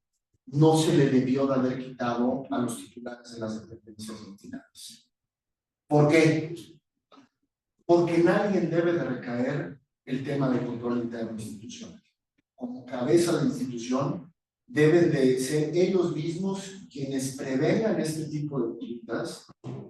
no se le debió de haber quitado a los titulares de las dependencias y entidades. ¿Por qué? Porque nadie debe de recaer el tema del control interno institucional. Como cabeza de institución, deben de ser ellos mismos quienes prevengan este tipo de conductas,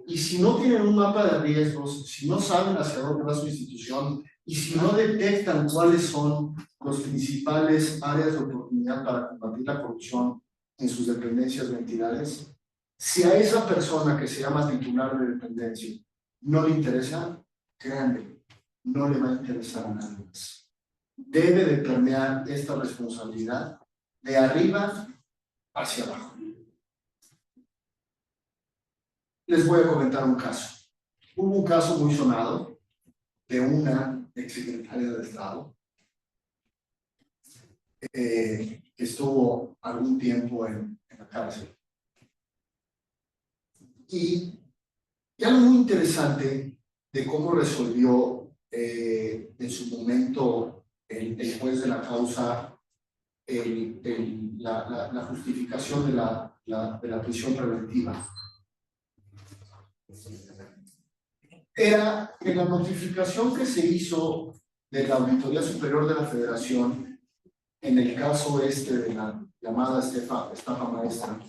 y si no tienen un mapa de riesgos, si no saben hacia dónde va su institución, y si no detectan cuáles son los principales áreas de oportunidad para combatir la corrupción en sus dependencias o entidades, si a esa persona que se llama titular de dependencia no le interesa, créanme, no le va a interesar a nadie más. Debe de permear esta responsabilidad de arriba hacia abajo. Les voy a comentar un caso. Hubo un caso muy sonado de una exsecretaria de Estado que estuvo algún tiempo en la cárcel. Y algo muy interesante de cómo resolvió en su momento el juez de la causa la justificación de la prisión preventiva. Era que la notificación que se hizo de la Auditoría Superior de la Federación en el caso de la llamada estafa maestra,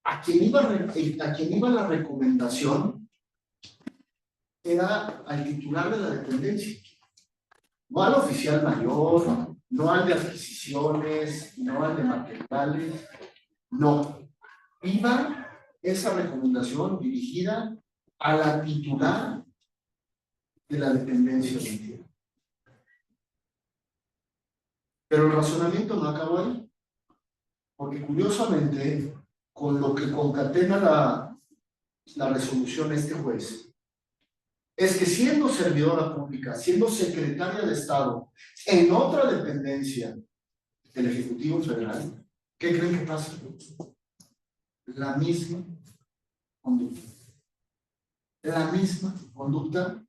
a quien iba la recomendación era al titular de la dependencia, no al oficial mayor, no al de adquisiciones, no al de materiales, no. Iba esa recomendación dirigida a la titular de la dependencia de entidad. Pero el razonamiento no acabó ahí, porque curiosamente, con lo que concatena la resolución este juez, es que siendo servidora pública, siendo secretaria de Estado en otra dependencia del Ejecutivo Federal, ¿qué creen que pasa? La misma conducta. La misma conducta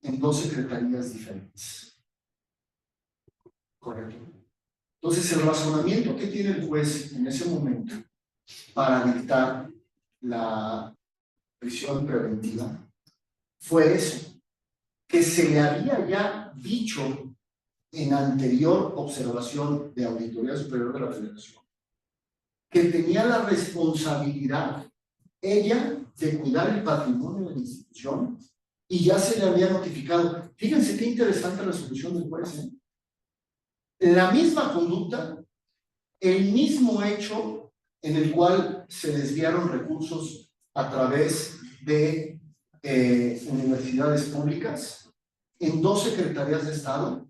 en dos secretarías diferentes. Correcto. Entonces, el razonamiento que tiene el juez en ese momento para dictar la prisión preventiva fue eso, que se le había ya dicho en anterior observación de Auditoría Superior de la Federación que tenía la responsabilidad ella de cuidar el patrimonio de la institución y ya se le había notificado. Fíjense qué interesante la resolución del juez, ¿eh? La misma conducta, el mismo hecho en el cual se desviaron recursos a través de universidades públicas en dos secretarías de Estado,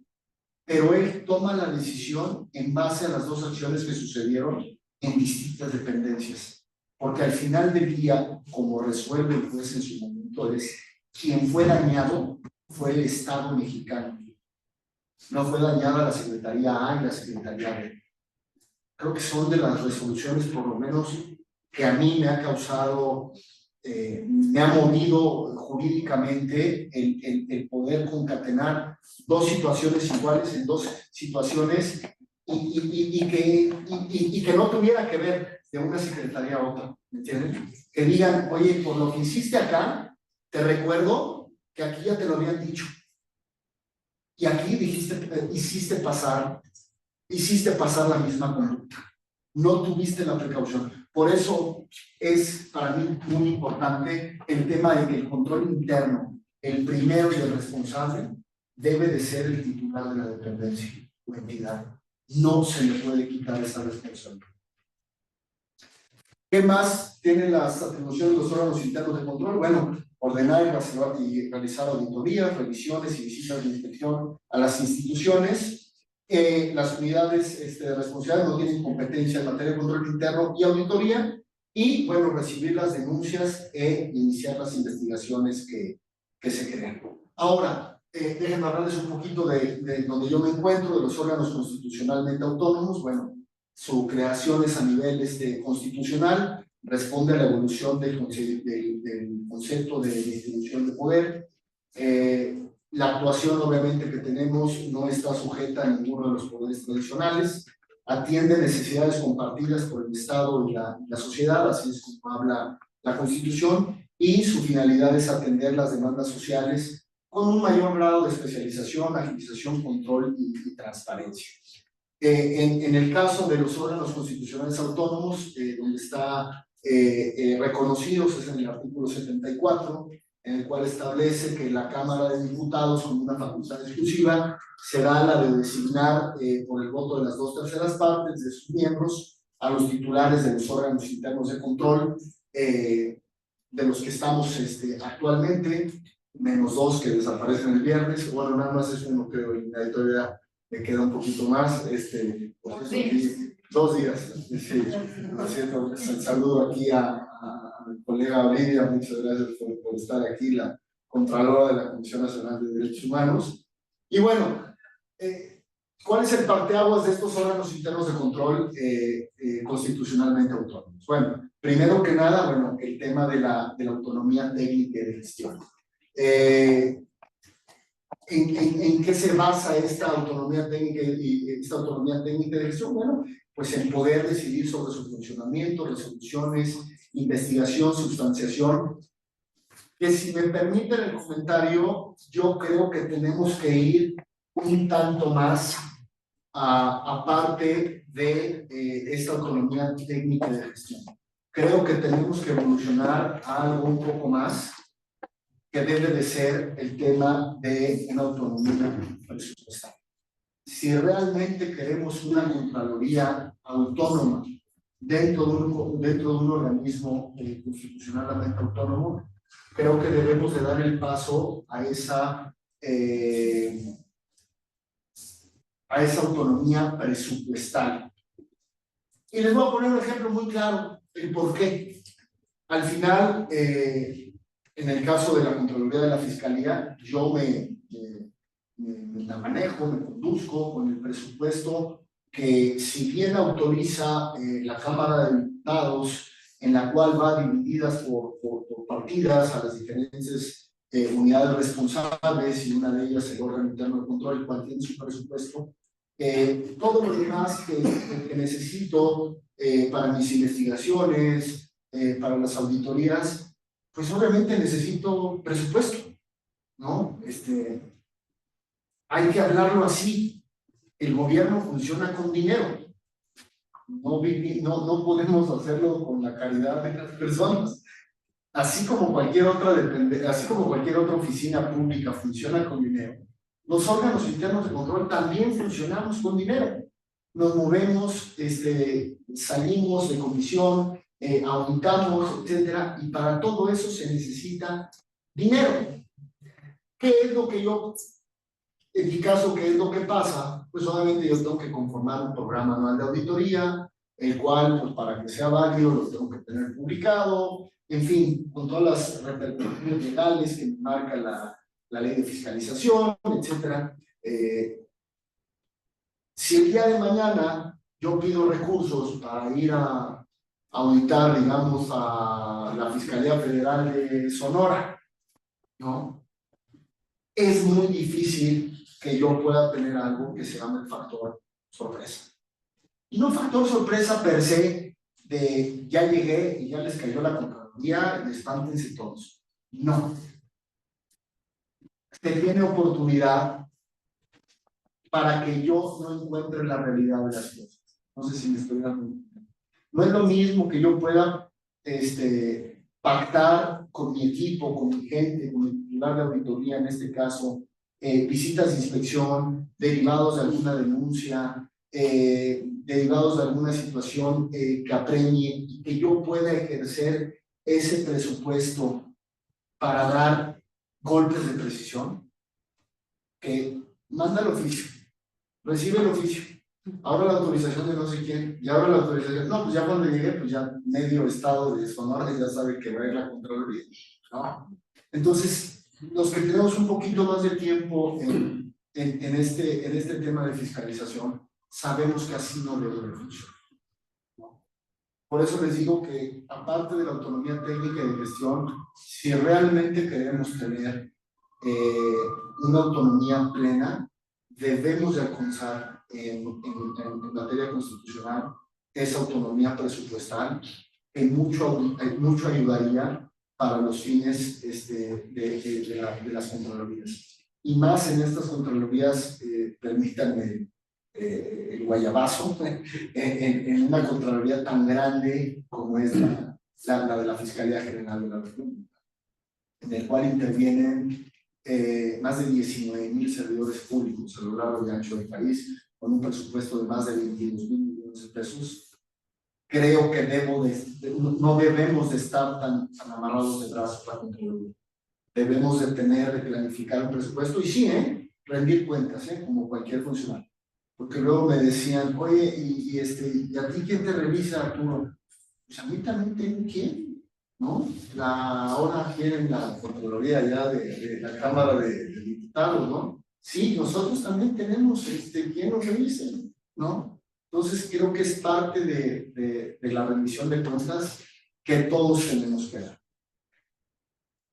pero él toma la decisión en base a las dos acciones que sucedieron en distintas dependencias, porque al final del día, como resuelve el juez en su momento, es quien fue dañado fue el Estado mexicano, no fue dañada la Secretaría A y la Secretaría B. creo que son de las resoluciones, por lo menos, que a mí me ha causado, me ha movido jurídicamente el poder concatenar dos situaciones iguales en dos situaciones y que no tuviera que ver de una secretaría a otra, ¿me entienden? Que digan, oye, por lo que hiciste acá, te recuerdo que aquí ya te lo habían dicho. Y aquí hiciste pasar la misma conducta. No tuviste la precaución. Por eso es para mí muy importante el tema de que el control interno, el primero y el responsable, debe de ser el titular de la dependencia o entidad. No se le puede quitar esa responsabilidad. ¿Qué más tienen las atribuciones de los órganos internos de control? Bueno, ordenar y realizar auditorías, revisiones y visitas de inspección a las instituciones. Las unidades de responsabilidad no tienen competencia en materia de control interno y auditoría. Y, bueno, recibir las denuncias e iniciar las investigaciones que se crean. Ahora, déjenme hablarles un poquito de donde yo me encuentro, de los órganos constitucionalmente autónomos. Bueno, su creación es a nivel constitucional, responde a la evolución del concepto de distribución de poder. La actuación, obviamente, que tenemos no está sujeta a ninguno de los poderes tradicionales, atiende necesidades compartidas por el Estado y la sociedad, así es como habla la Constitución, y su finalidad es atender las demandas sociales con un mayor grado de especialización, agilización, control y transparencia. En el caso de los órganos constitucionales autónomos, donde está reconocidos, es en el artículo 74, en el cual establece que la Cámara de Diputados, como una facultad exclusiva, será la de designar por el voto de las 2/3 partes de sus miembros a los titulares de los órganos internos de control, de los que estamos actualmente, menos 2 que desaparecen el viernes. Bueno, nada más es uno, creo, y la todavía me queda un poquito más, pues, 2 días. Sí, lo siento, saludo aquí a mi colega Olivia, muchas gracias por estar aquí, la Contralora de la Comisión Nacional de Derechos Humanos. Y bueno, ¿cuál es el parteaguas de estos órganos internos de control constitucionalmente autónomos? Bueno, primero que nada, bueno, el tema de la autonomía técnica y de gestión. ¿En qué se basa esta autonomía técnica de gestión? Bueno, pues en poder decidir sobre su funcionamiento, resoluciones, investigación, sustanciación. Que si me permiten el comentario, yo creo que tenemos que ir un tanto más aparte de esta autonomía técnica de gestión. Creo que tenemos que evolucionar a algo un poco más, que debe de ser el tema de una autonomía presupuestal. Si realmente queremos una Contraloría autónoma dentro de un organismo constitucionalmente autónomo, creo que debemos de dar el paso a esa autonomía presupuestal. Y les voy a poner un ejemplo muy claro, el por qué. Al final, en el caso de la Contraloría de la Fiscalía, yo me la manejo, me conduzco con el presupuesto que, si bien autoriza la Cámara de Diputados, en la cual va divididas por partidas a las diferentes unidades responsables, y una de ellas el órgano interno de control, el cual tiene su presupuesto, todo lo demás que necesito para mis investigaciones, para las auditorías, pues obviamente necesito presupuesto, ¿no? Hay que hablarlo así. El gobierno funciona con dinero. No podemos hacerlo con la caridad de las personas. Así como cualquier otra oficina pública funciona con dinero, los órganos internos de control también funcionamos con dinero. Nos movemos, salimos de comisión, auditamos, etcétera, y para todo eso se necesita dinero. ¿Qué es lo que en mi caso, qué es lo que pasa? Pues obviamente yo tengo que conformar un programa anual de auditoría, el cual, pues para que sea válido, lo tengo que tener publicado, en fin, con todas las repercusiones legales que marca la ley de fiscalización, etcétera. Si el día de mañana yo pido recursos para ir a auditar, digamos, a la Fiscalía Federal de Sonora, ¿no? Es muy difícil que yo pueda tener algo que se llame el factor sorpresa. Y no factor sorpresa per se de ya llegué y ya les cayó la Contraloría y espántense todos. No. Se tiene oportunidad para que yo no encuentre la realidad de las cosas. No sé si me estoy dando. No es lo mismo que yo pueda pactar con mi equipo, con mi gente, con el titular de auditoría, en este caso, visitas de inspección, derivados de alguna denuncia, derivados de alguna situación que apremie y que yo pueda ejercer ese presupuesto para dar golpes de precisión, que manda el oficio, recibe el oficio, ahora la autorización de no sé quién, y ahora la autorización, no, pues ya cuando llegué, pues ya medio estado de Sonora ya sabe que va a ir la Contraloría, ¿no? Entonces, los que tenemos un poquito más de tiempo en este tema de fiscalización, sabemos que así no debe de funcionar. Por eso les digo que, aparte de la autonomía técnica y de gestión, si realmente queremos tener una autonomía plena, debemos de alcanzar en materia constitucional esa autonomía presupuestal que mucho ayudaría para los fines de las contralorías. Y más en estas contralorías, permítanme el guayabazo, en una contraloría tan grande como es la de la Fiscalía General de la República, en el cual intervienen más de 19,000 servidores públicos a lo largo y ancho del país, con un presupuesto de más de 22,000 millones de pesos. Creo que no debemos de estar tan amarrados de brazos para Contraloría. Debemos de planificar un presupuesto y sí, rendir cuentas, como cualquier funcionario. Porque luego me decían, oye, ¿y a ti quién te revisa, Arturo? Pues a mí también tengo quién, ¿no? Ahora quieren la Contraloría ya de la Cámara de Diputados, ¿no? Sí, nosotros también tenemos quien nos revise, ¿no? Entonces creo que es parte de la rendición de cuentas que todos tenemos que dar.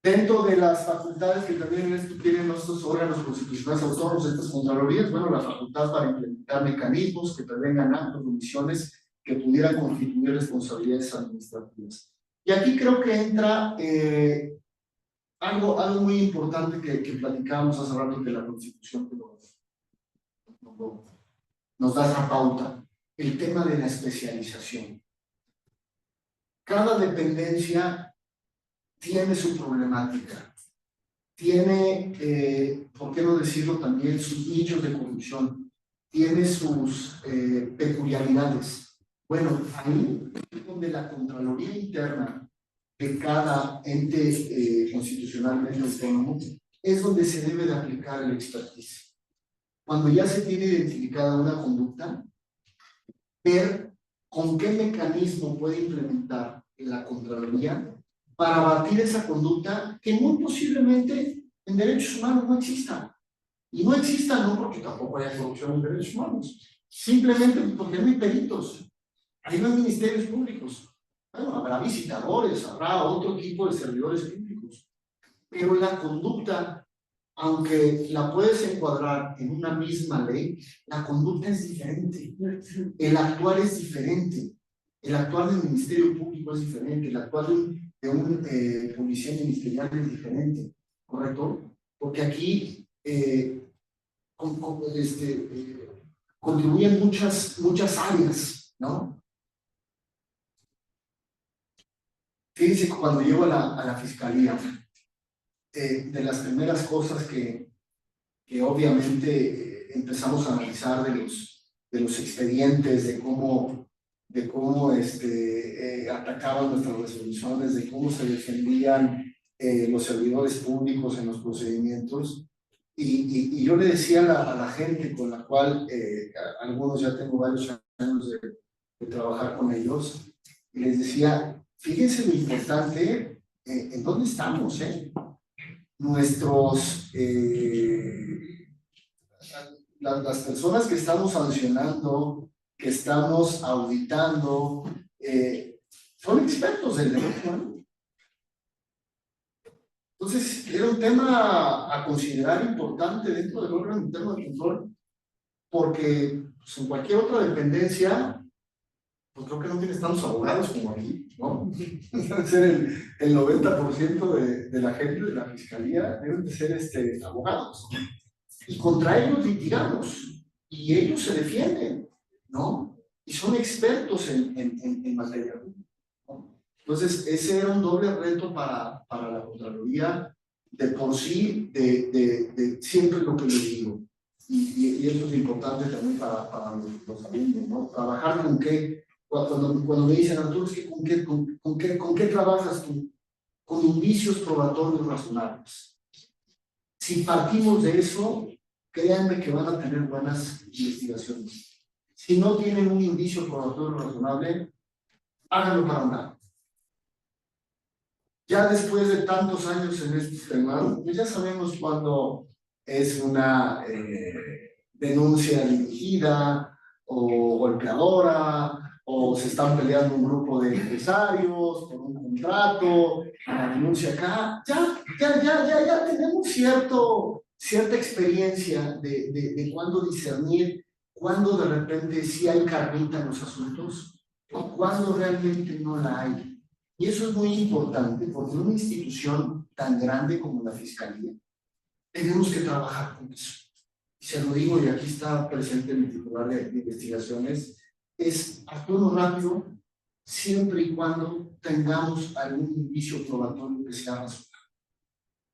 Dentro de las facultades que también tienen nuestros órganos constitucionales autónomos, estas contralorías, bueno, la facultad para implementar mecanismos que prevengan actos o omisiones que pudieran constituir responsabilidades administrativas. Y aquí creo que entra algo muy importante que platicábamos hace rato, que la Constitución nos da esa pauta, el tema de la especialización. Cada dependencia tiene su problemática, tiene, ¿por qué no decirlo también?, sus nichos de corrupción, tiene sus peculiaridades. Bueno, ahí es donde la Contraloría Interna de cada ente constitucionalmente autónomo es donde se debe de aplicar el expertise. Cuando ya se tiene identificada una conducta, ver con qué mecanismo puede implementar la Contraloría para abatir esa conducta que muy posiblemente en derechos humanos no exista. Y no exista no porque tampoco haya corrupción en derechos humanos, simplemente porque no hay peritos, ahí no hay ministerios públicos. Bueno, habrá visitadores, habrá otro tipo de servidores públicos, pero la conducta, aunque la puedes encuadrar en una misma ley, la conducta es diferente, el actuar es diferente, el actuar del Ministerio Público es diferente, el actuar de un policía ministerial es diferente, ¿correcto? Porque aquí contribuyen muchas áreas, ¿no? Fíjense que cuando llego a la fiscalía, de las primeras cosas que obviamente empezamos a analizar de los expedientes, de cómo atacaban nuestras resoluciones, de cómo se defendían los servidores públicos en los procedimientos. Y yo le decía a la gente con la cual, algunos ya tengo varios años de trabajar con ellos, y les decía, fíjense lo importante, en dónde estamos, las personas que estamos sancionando, que estamos auditando, son expertos del derecho, ¿no? Entonces, era un tema a considerar importante dentro del órgano interno de control, porque pues, en cualquier otra dependencia, pues creo que no tienes tantos abogados como aquí, ¿no? Debe ser el 90% de la gente de la fiscalía deben de ser abogados. Y contra ellos litigamos, y ellos se defienden, ¿no? Y son expertos en materia, ¿no? Entonces, ese era un doble reto para la Contraloría, de por sí, de siempre lo que les digo. Y eso es importante también para los alumnos, ¿no? Trabajar con qué, cuando me dicen, Arturo, es que ¿con qué trabajas tú? Con indicios probatorios razonables. Si partimos de eso, créanme que van a tener buenas investigaciones. Si no tienen un indicio probatorio razonable, háganlo para nada. Ya después de tantos años en este tema, pues ya sabemos cuándo es una denuncia dirigida o golpeadora, o se están peleando un grupo de empresarios por un contrato, la denuncia acá. Ya tenemos cierta experiencia de cuándo discernir, cuándo de repente sí hay carnita en los asuntos, o cuándo realmente no la hay. Y eso es muy importante, porque en una institución tan grande como la Fiscalía, tenemos que trabajar con eso. Y se lo digo, y aquí está presente mi titular de investigaciones, es actuar rápido, siempre y cuando tengamos algún indicio probatorio que sea razonable,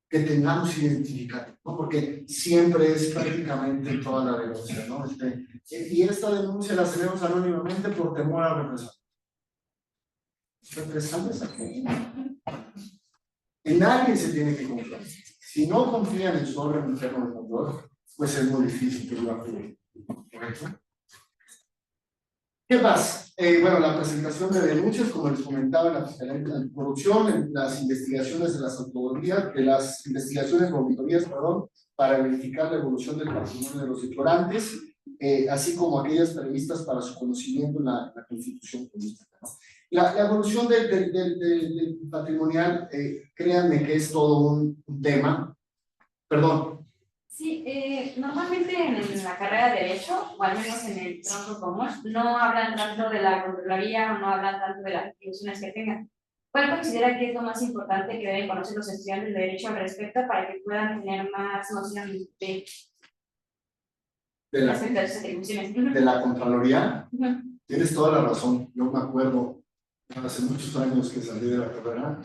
que tengamos identificado, ¿no? Porque siempre es prácticamente toda la denuncia, ¿no? Y esta denuncia la hacemos anónimamente por temor a represalias. ¿Represalias a qué? En nadie se tiene que confiar. Si no confían en su órgano interno de control, pues es muy difícil que lo actúe. ¿Correcto? ¿Qué más? Bueno, la presentación de denuncias, como les comentaba, la Fiscalía Anticorrupción, las investigaciones de las autoridades, de las investigaciones, auditorías, perdón, para verificar la evolución del patrimonio de los declarantes, así como aquellas previstas para su conocimiento en la Constitución política, ¿no? La evolución del patrimonial, créanme que es todo un tema. Perdón. Sí, normalmente en la carrera de Derecho, o al menos en el tronco común, no hablan tanto de la Contraloría o no hablan tanto de las instituciones que tengan. ¿Cuál considera que es lo más importante que deben conocer los estudiantes de Derecho al respecto para que puedan tener más noción respecto a sus atribuciones? De la Contraloría? Tienes toda la razón. Yo me acuerdo hace muchos años que salí de la carrera,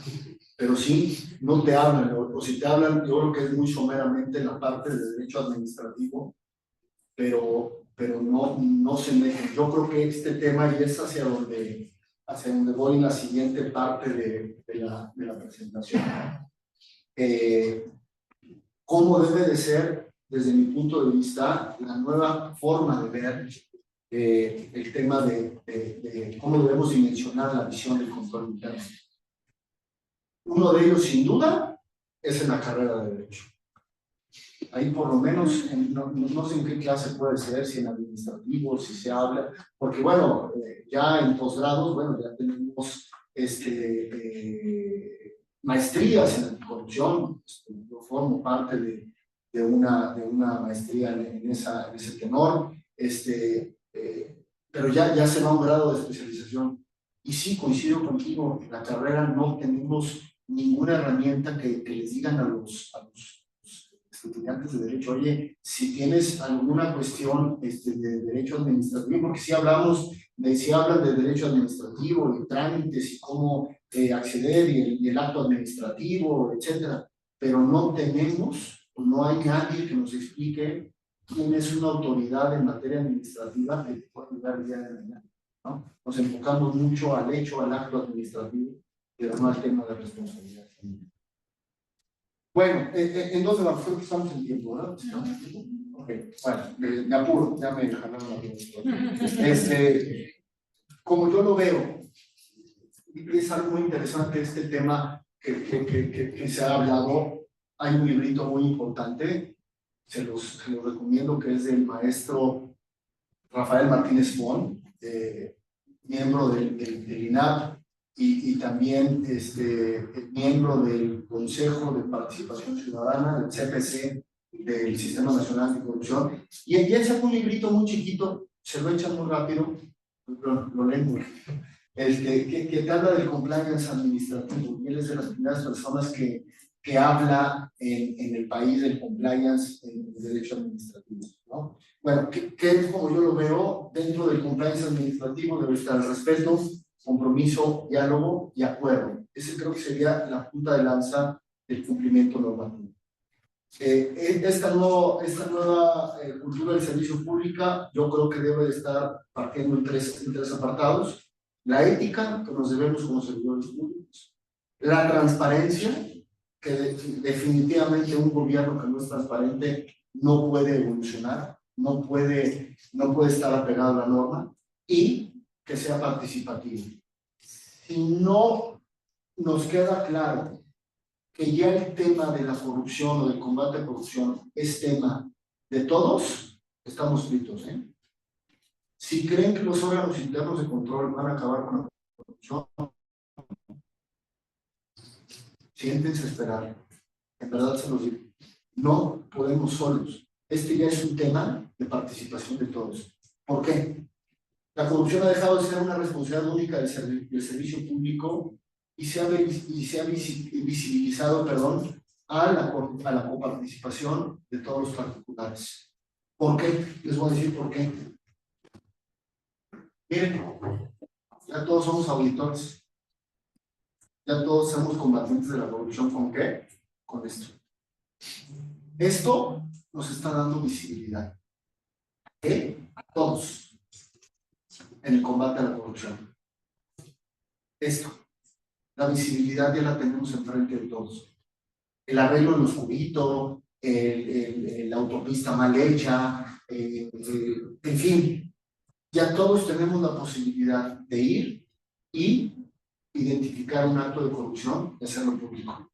pero sí, no te hablan, o si te hablan, yo creo que es muy someramente la parte de derecho administrativo, pero no se meten. Yo creo que este tema y es hacia donde voy en la siguiente parte de la presentación. ¿Cómo debe de ser, desde mi punto de vista, la nueva forma de ver el tema de cómo debemos dimensionar la visión del control interno? Uno de ellos, sin duda, es en la carrera de Derecho. Ahí por lo menos, no sé en qué clase puede ser, si en administrativo, si se habla, porque bueno, ya en posgrados, bueno, ya tenemos maestrías en anticorrupción. Yo formo parte de una maestría en ese tenor, pero ya se va a un grado de especialización. Y sí, coincido contigo, en la carrera no tenemos ninguna herramienta que les digan a los estudiantes de Derecho, oye, si tienes alguna cuestión de Derecho Administrativo, porque si hablan de Derecho Administrativo y trámites y cómo acceder y el acto administrativo, etcétera, pero no hay nadie que nos explique quién es una autoridad en materia administrativa que te pueda ayudar el día de mañana, ¿no? Nos enfocamos mucho al hecho, al acto administrativo, pero no al tema de responsabilidad. Bueno, entonces creo que estamos en tiempo, ¿verdad? ¿Estamos en tiempo? Ok, bueno, me apuro, ya me jalaron la pregunta. Como yo lo veo, es algo muy interesante este tema que se ha hablado. Hay un librito muy importante, se los recomiendo, que es del maestro Rafael Martínez Fon, miembro del INAP y también miembro del Consejo de Participación Ciudadana, del CPC, del Sistema Nacional Anticorrupción. Y él sacó un librito muy chiquito, se lo echan muy rápido, lo leen muy que te habla del compliance administrativo. Él es de las primeras personas que habla en el país del compliance en el derecho administrativo, ¿no? Bueno, que es como yo lo veo, dentro del compliance administrativo debe estar el respeto, compromiso, diálogo y acuerdo. Ese creo que sería la punta de lanza del cumplimiento normativo. Esta nueva cultura del servicio público, yo creo que debe de estar partiendo en tres apartados. La ética que nos debemos como servidores públicos, la transparencia, que definitivamente un gobierno que no es transparente no puede evolucionar, no puede estar apegado a la norma, y que sea participativo. Si no nos queda claro que ya el tema de la corrupción o del combate a la corrupción es tema de todos, estamos fritos, ¿eh? Si creen que los órganos internos de control van a acabar con la corrupción, siéntense a esperar. En verdad se los digo. No podemos solos. Este ya es un tema de participación de todos. ¿Por qué? La corrupción ha dejado de ser una responsabilidad única del servicio público y se ha visibilizado, a la coparticipación de todos los particulares. ¿Por qué? Les voy a decir por qué. Miren, ya todos somos auditores, ya todos somos combatientes de la corrupción. ¿Con qué? Con esto. Esto nos está dando visibilidad. ¿Qué? A todos en el combate a la corrupción. Esto, la visibilidad ya la tenemos enfrente de todos. El arreglo en lo oscurito, la autopista mal hecha, en fin. Ya todos tenemos la posibilidad de ir y identificar un acto de corrupción y hacerlo público.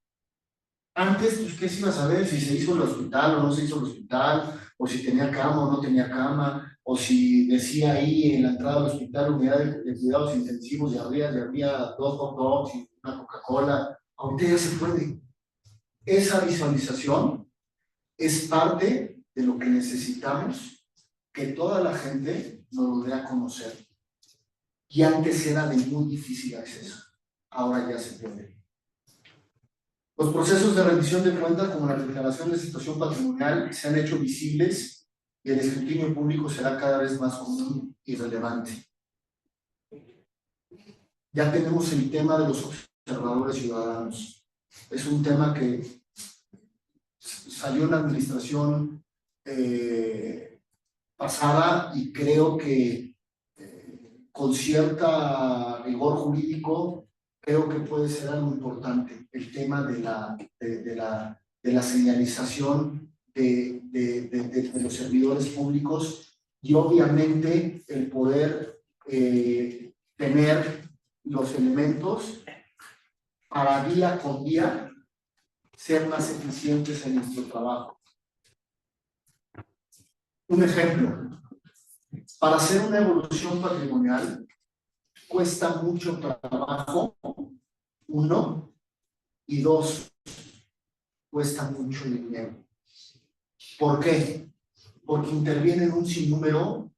Antes, pues, ¿qué se iba a saber? Si se hizo el hospital o no se hizo el hospital, o si tenía cama o no tenía cama, o si decía ahí en la entrada del hospital unidad de cuidados intensivos y había 2 hot dogs y una Coca-Cola. Ahorita ya se puede. Esa visualización es parte de lo que necesitamos que toda la gente nos lo dé a conocer. Y antes era de muy difícil acceso, ahora ya se puede. Los procesos de rendición de cuentas, como la declaración de situación patrimonial, se han hecho visibles y el escrutinio público será cada vez más común y relevante. Ya tenemos el tema de los observadores ciudadanos. Es un tema que salió en la administración pasada y creo que con cierta rigor jurídico creo que puede ser algo importante el tema de la señalización de los servidores públicos y obviamente el poder tener los elementos para día con día ser más eficientes en nuestro trabajo. Un ejemplo, para hacer una evolución patrimonial cuesta mucho trabajo, 1, y 2, cuesta mucho dinero. ¿Por qué? Porque intervienen un sinnúmero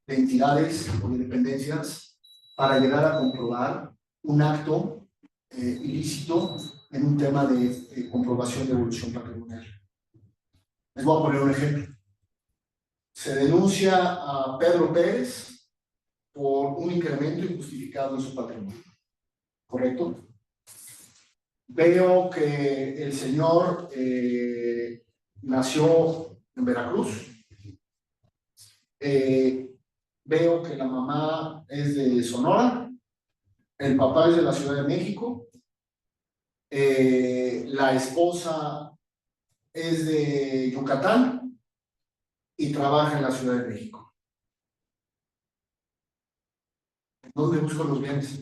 de entidades o de dependencias para llegar a comprobar un acto ilícito en un tema de comprobación de evolución patrimonial. Les voy a poner un ejemplo. Se denuncia a Pedro Pérez por un incremento injustificado en su patrimonio. ¿Correcto? Veo que el señor nació en Veracruz. Veo que la mamá es de Sonora. El papá es de la Ciudad de México. La esposa es de Yucatán y trabaja en la Ciudad de México. ¿Dónde busco los bienes?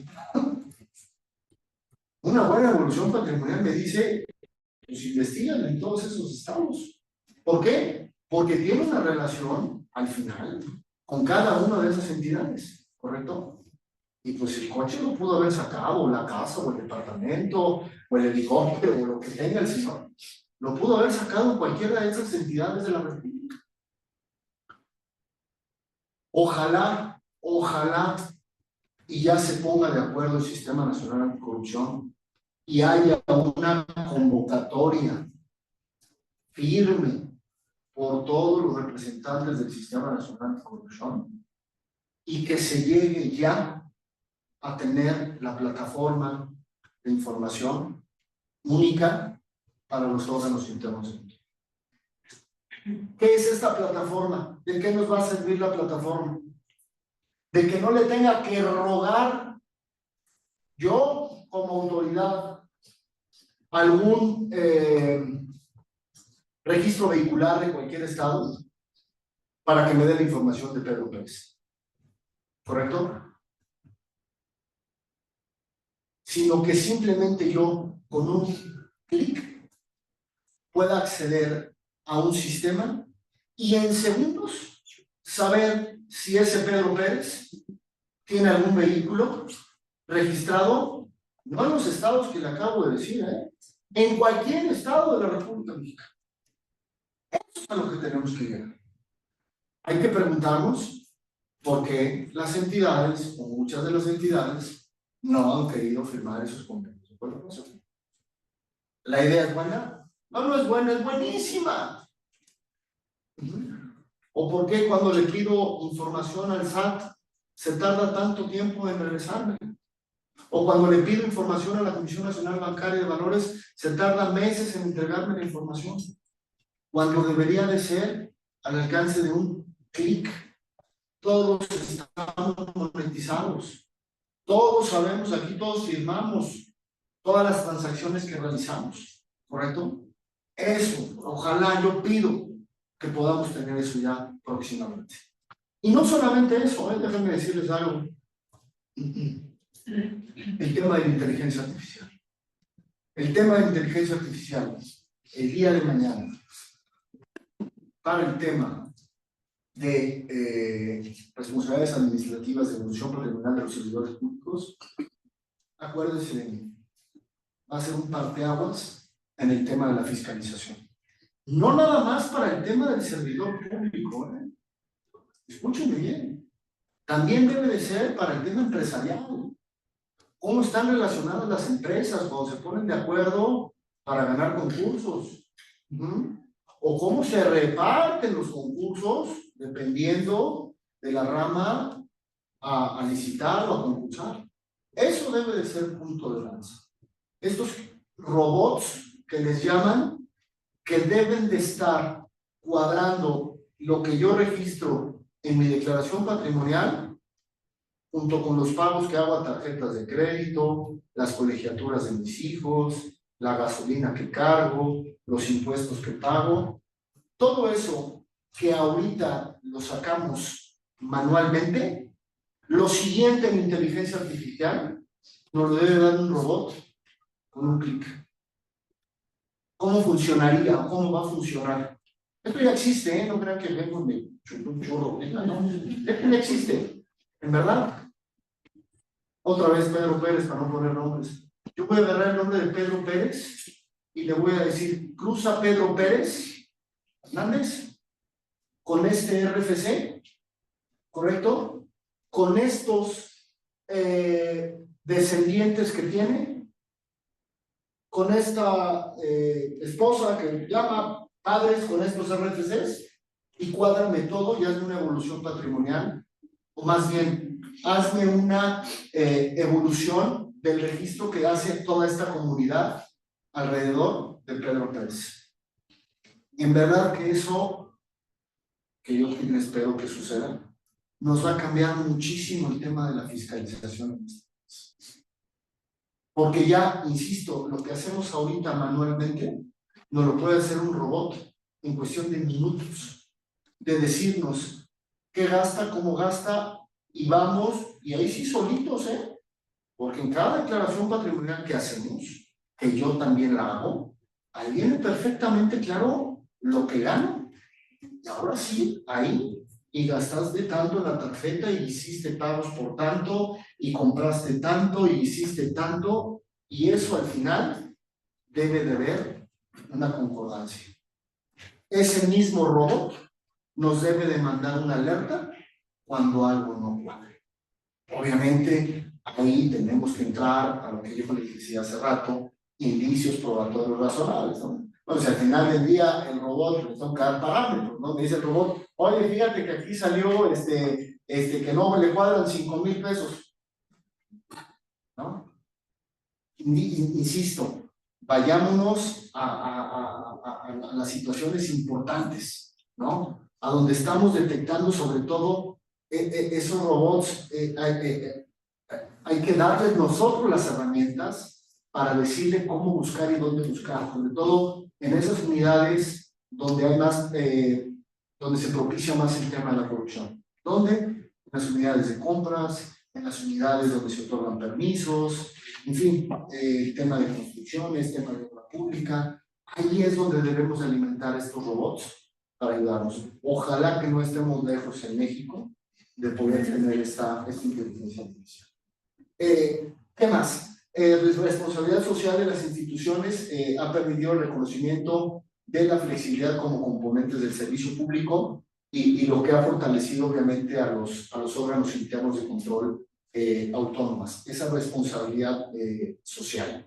Una buena evolución patrimonial me dice, pues investigan en todos esos estados. ¿Por qué? Porque tiene una relación, al final, con cada una de esas entidades, ¿correcto? Y pues el coche lo pudo haber sacado, o la casa, o el departamento, o el helicóptero, o lo que tenga el señor. Lo pudo haber sacado en cualquiera de esas entidades de la República. Ojalá, y ya se ponga de acuerdo el Sistema Nacional Anticorrupción y haya una convocatoria firme por todos los representantes del Sistema Nacional Anticorrupción y que se llegue ya a tener la plataforma de información única para los órganos internos. ¿Qué es esta plataforma? ¿De qué nos va a servir la plataforma? De que no le tenga que rogar yo como autoridad algún registro vehicular de cualquier estado para que me dé la información de Pedro Pérez. ¿Correcto? Sino que simplemente yo con un clic pueda acceder a un sistema y en segundos saber si ese Pedro Pérez tiene algún vehículo registrado, no en los estados que le acabo de decir, en cualquier estado de la República Mexicana. Eso es a lo que tenemos que llegar. Hay que preguntarnos por qué las entidades, o muchas de las entidades, no han querido firmar esos convenios de colaboración. ¿La idea es buena? No, no es buena, es buenísima. ¿O por qué cuando le pido información al SAT se tarda tanto tiempo en regresarme? ¿O cuando le pido información a la Comisión Nacional Bancaria de Valores se tarda meses en entregarme la información? Cuando debería de ser al alcance de un clic. Todos estamos monetizados. Todos sabemos aquí, todos firmamos todas las transacciones que realizamos. ¿Correcto? Eso, ojalá, yo pido que podamos tener eso ya próximamente. Y no solamente eso, déjenme decirles algo. El tema de la inteligencia artificial. El tema de la inteligencia artificial, el día de mañana, para el tema de responsabilidades administrativas de evolución patrimonial de los servidores públicos, acuérdense de mí, va a ser un parteaguas en el tema de la fiscalización. No nada más para el tema del servidor público, escúchenme bien, también debe de ser para el tema empresarial. ¿Cómo están relacionadas las empresas cuando se ponen de acuerdo para ganar concursos? O cómo se reparten los concursos dependiendo de la rama a licitar o a concursar. Eso debe de ser punto de lanza. Estos robots que les llaman, que deben de estar cuadrando lo que yo registro en mi declaración patrimonial junto con los pagos que hago a tarjetas de crédito, las colegiaturas de mis hijos, la gasolina que cargo, los impuestos que pago, todo eso que ahorita lo sacamos manualmente, lo siguiente en inteligencia artificial nos lo debe dar un robot con un clic. ¿Cómo funcionaría o cómo va a funcionar? Esto ya existe, no crean que vengo de un chorro, no, esto ya existe, en verdad. Otra vez Pedro Pérez, para no poner nombres. Yo voy a agarrar el nombre de Pedro Pérez y le voy a decir, cruza Pedro Pérez Hernández con este RFC, ¿correcto? Con estos descendientes que tiene, con esta esposa que llama padres con estos RFCs, y cuádrame todo y hazme una evolución patrimonial, o más bien, hazme una evolución del registro que hace toda esta comunidad alrededor de Pedro Pérez. En verdad que eso, que yo espero que suceda, nos va a cambiar muchísimo el tema de la fiscalización. Porque ya, insisto, lo que hacemos ahorita manualmente, nos lo puede hacer un robot en cuestión de minutos, de decirnos qué gasta, cómo gasta, y vamos, y ahí sí solitos, porque en cada declaración patrimonial que hacemos, que yo también la hago, ahí viene perfectamente claro lo que gano. Y ahora sí, ahí y gastaste tanto en la tarjeta y hiciste pagos por tanto y compraste tanto y hiciste tanto, y eso al final debe de haber una concordancia. Ese mismo robot nos debe de mandar una alerta cuando algo no cuadre. Obviamente, ahí tenemos que entrar a lo que yo les decía hace rato, indicios probatorios razonables, ¿no? Bueno, si al final del día el robot le tengo que dar parámetros, ¿no? Me dice el robot, oye, fíjate que aquí salió que no le cuadran 5,000 pesos, ¿no? Insisto, vayámonos a las situaciones importantes, ¿no? A donde estamos detectando sobre todo esos robots, hay que darles nosotros las herramientas para decirle cómo buscar y dónde buscar, sobre todo en esas unidades donde hay más, donde se propicia más el tema de la corrupción. ¿Dónde? En las unidades de compras, en las unidades donde se otorgan permisos, en fin, el tema de construcciones, tema de obra pública. Ahí es donde debemos alimentar estos robots para ayudarnos. Ojalá que no estemos lejos en México de poder tener esta inteligencia artificial. ¿Qué más? Responsabilidad social de las instituciones ha permitido el reconocimiento de la flexibilidad como componentes del servicio público y lo que ha fortalecido obviamente a los órganos internos de control autónomas, esa responsabilidad social.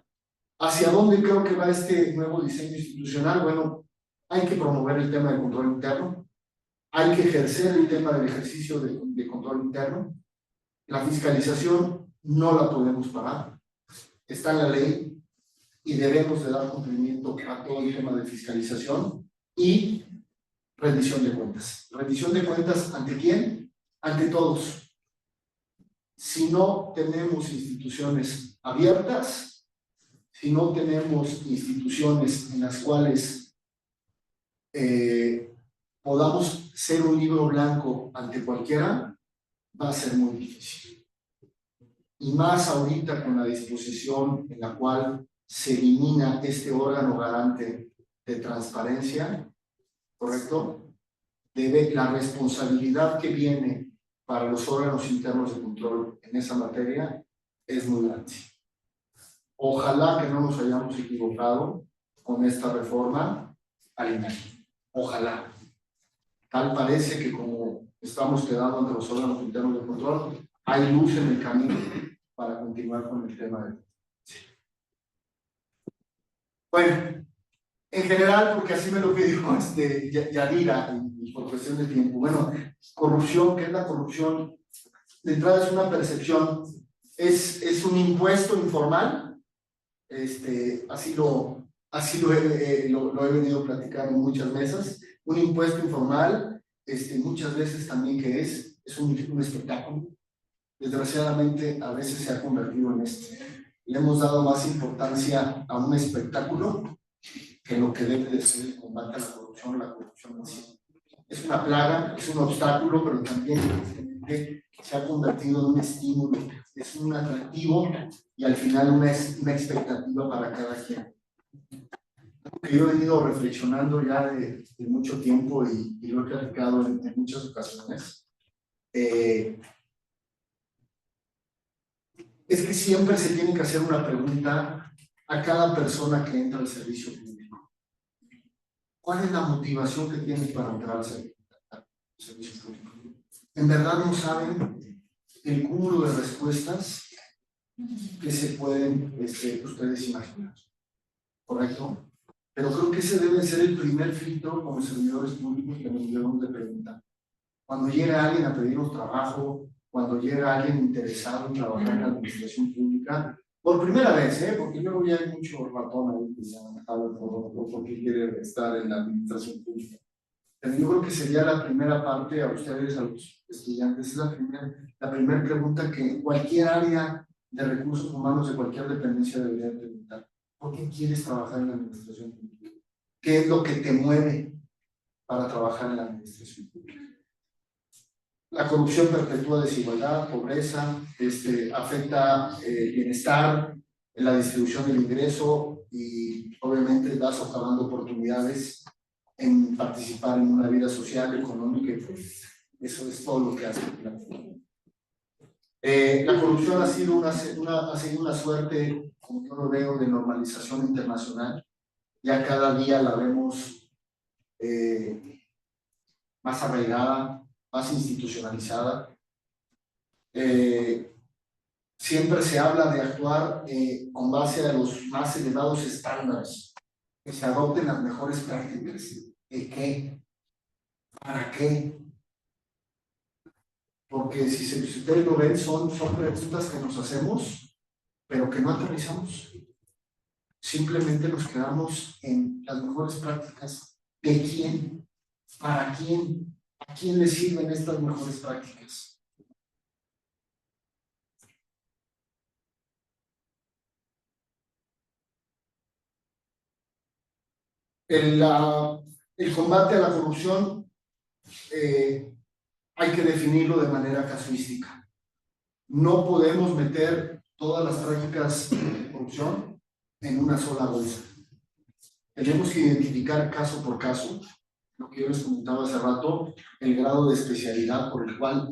¿Hacia dónde creo que va este nuevo diseño institucional? Bueno, hay que promover el tema del control interno, hay que ejercer el tema del ejercicio de control interno. La fiscalización no la podemos parar, está en la ley y debemos de dar cumplimiento a todo el tema de fiscalización y rendición de cuentas. ¿Rendición de cuentas ante quién? Ante todos. Si no tenemos instituciones abiertas, si no tenemos instituciones en las cuales podamos ser un libro blanco ante cualquiera, va a ser muy difícil. Y más ahorita con la disposición en la cual se elimina este órgano garante de transparencia, ¿correcto? La responsabilidad que viene para los órganos internos de control en esa materia es muy grande. Ojalá que no nos hayamos equivocado con esta reforma al INAI. Ojalá. Tal parece que como estamos quedando entre los órganos internos de control, hay luz en el camino para continuar con el tema de... Bueno, en general, porque así me lo pidió Yadira, y por cuestión de tiempo. Bueno, corrupción, ¿qué es la corrupción? De entrada es una percepción, es un impuesto informal, así lo he venido platicando en muchas mesas, un impuesto informal, muchas veces también que es un espectáculo. Desgraciadamente a veces se ha convertido en le hemos dado más importancia a un espectáculo que lo que debe de ser el combate a la corrupción en sí. Es una plaga, es un obstáculo, pero también se ha convertido en un estímulo, es un atractivo y al final una expectativa para cada quien. Que yo he venido reflexionando ya de mucho tiempo y lo he platicado en muchas ocasiones. Es que siempre se tiene que hacer una pregunta a cada persona que entra al servicio público. ¿Cuál es la motivación que tienes para entrar al servicio público? ¿En verdad no saben el cúmulo de respuestas que se pueden ustedes imaginar? ¿Correcto? Pero creo que ese debe ser el primer filtro como servidores públicos que nos debemos de preguntar. Cuando llega alguien a pedirnos trabajo, cuando llega alguien interesado en trabajar en la administración pública, por primera vez, porque luego ya hay mucho ratón ahí que ya sabe por qué quiere estar en la administración pública. Pero yo creo que sería la primera parte a ustedes, a los estudiantes, es la primera pregunta que cualquier área de recursos humanos de cualquier dependencia debería preguntar. ¿Por qué quieres trabajar en la administración pública? ¿Qué es lo que te mueve para trabajar en la administración pública? La corrupción perpetúa desigualdad, pobreza, afecta bienestar, la distribución del ingreso y obviamente va socavando oportunidades en participar en una vida social, económica y política. Eso es todo lo que hace. La corrupción ha sido una suerte, como yo lo veo, de normalización internacional. Ya cada día la vemos más arraigada, más institucionalizada. Siempre se habla de actuar con base a los más elevados estándares, que se adopten las mejores prácticas. ¿De qué? ¿Para qué? Porque si ustedes lo ven, son preguntas que nos hacemos, pero que no aterrizamos. Simplemente nos quedamos en las mejores prácticas. ¿De quién? ¿Para quién? ¿A quién le sirven estas mejores prácticas? El combate a la corrupción hay que definirlo de manera casuística. No podemos meter todas las prácticas de corrupción en una sola bolsa. Tenemos que identificar caso por caso, lo que yo les comentaba hace rato, el grado de especialidad por el cual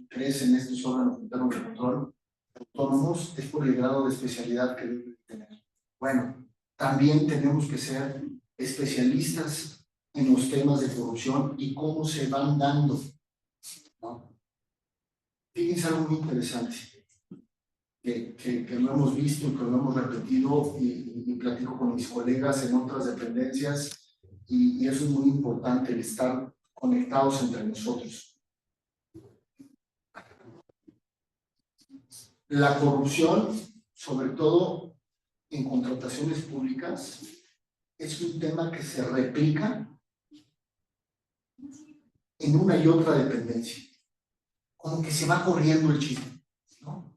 crecen estos órganos internos de control autónomos, es por el grado de especialidad que deben tener. Bueno, también tenemos que ser especialistas en los temas de corrupción y cómo se van dando, ¿no? Fíjense algo muy interesante que lo hemos visto y que lo hemos repetido y platico con mis colegas en otras dependencias y eso es muy importante, el estar conectados entre nosotros. La corrupción, sobre todo en contrataciones públicas, es un tema que se replica en una y otra dependencia. Como que se va corriendo el chisme, ¿no?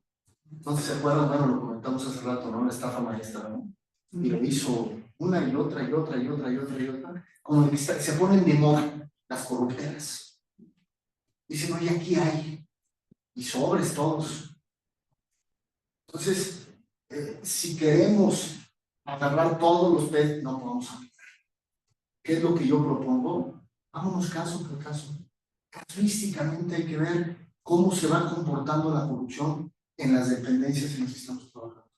Entonces, ¿se acuerdan? Bueno, lo comentamos hace rato, ¿no? La estafa maestra, ¿no? Y lo hizo una y otra y otra y otra y otra y otra. Como que se ponen de moda las corrupteras. Dicen, oye, aquí hay. Y sobres todos. Entonces, si queremos agarrar todos los peces, no podemos aplicar. ¿Qué es lo que yo propongo? Vámonos caso por caso. Casuísticamente hay que ver cómo se va comportando la corrupción en las dependencias en las que estamos trabajando.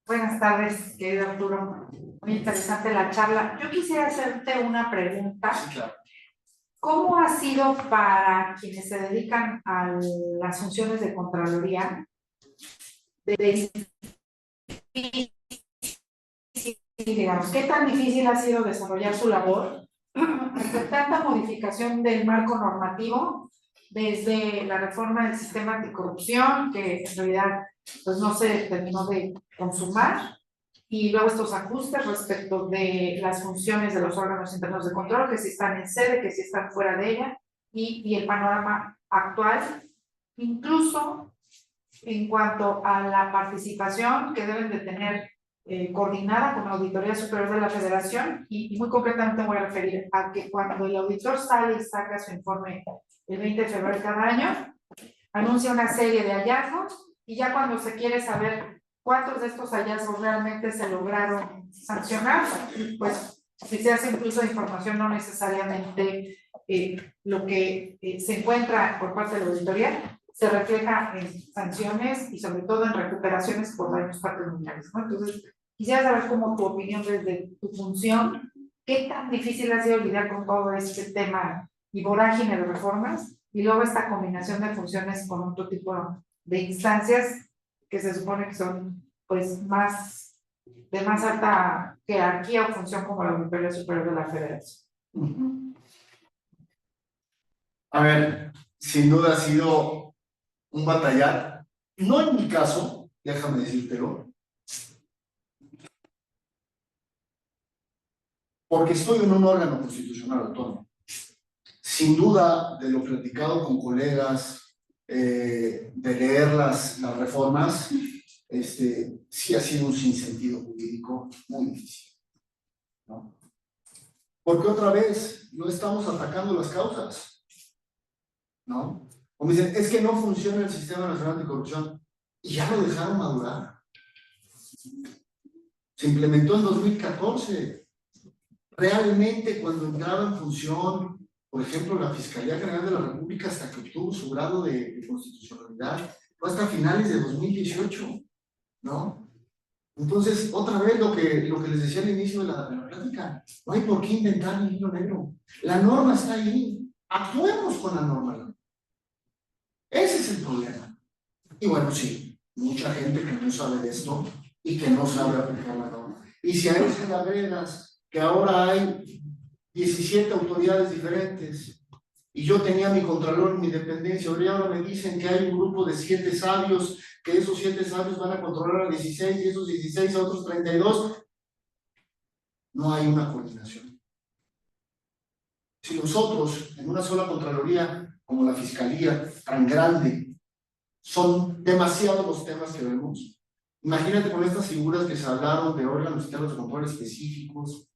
Buenas tardes, querido Arturo. Muy interesante la charla. Yo quisiera hacerte una pregunta. Sí, claro. ¿Cómo ha sido para quienes se dedican a las funciones de Contraloría digamos, qué tan difícil ha sido desarrollar su labor ante tanta modificación del marco normativo, desde la reforma del sistema anticorrupción, que en realidad pues, no se terminó de consumar, y luego estos ajustes respecto de las funciones de los órganos internos de control, que si están en sede, que si están fuera de ella, y el panorama actual, incluso en cuanto a la participación que deben de tener coordinada con la Auditoría Superior de la Federación, y muy concretamente voy a referir a que cuando el auditor sale y saca su informe el 20 de febrero de cada año, anuncia una serie de hallazgos, y ya cuando se quiere saber cuántos de estos hallazgos realmente se lograron sancionar, pues si se hace incluso información no necesariamente lo que se encuentra por parte de la auditoría se refleja en sanciones y sobre todo en recuperaciones por daños patrimoniales, ¿no? Entonces, quisiera saber cómo tu opinión desde tu función, qué tan difícil ha sido lidiar con todo este tema y vorágine de reformas, y luego esta combinación de funciones con otro tipo de instancias que se supone que son pues de más alta jerarquía o función como la Auditoría Superior de la Federación. A ver, sin duda ha sido un batallar, no en mi caso, déjame decírtelo, porque estoy en un órgano constitucional autónomo. Sin duda, de lo platicado con colegas, de leer las reformas, sí ha sido un sinsentido jurídico muy difícil, ¿no? Porque otra vez no estamos atacando las causas, ¿no? Como dicen, es que no funciona el Sistema Nacional de Corrupción, y ya lo dejaron madurar. Se implementó en 2014. Realmente, cuando entraba en función Por ejemplo, la Fiscalía General de la República, hasta que obtuvo su grado de constitucionalidad, fue hasta finales de 2018, ¿no? Entonces, otra vez lo que les decía al inicio de la plática, no hay por qué inventar el hilo negro. La norma está ahí, actuemos con la norma. Ese es el problema. Y bueno, sí, mucha gente que no sabe de esto y que no sabe aplicar la norma. Y si a eso le agregas que ahora hay 17 autoridades diferentes, y yo tenía mi contralor en mi dependencia, ahora me dicen que hay un grupo de 7 sabios, que esos 7 sabios van a controlar a 16 y esos 16 a otros 32. No hay una coordinación. Si nosotros, en una sola contraloría, como la Fiscalía, tan grande, son demasiados los temas que vemos, imagínate con estas figuras que se hablaron de órganos internos de control específicos,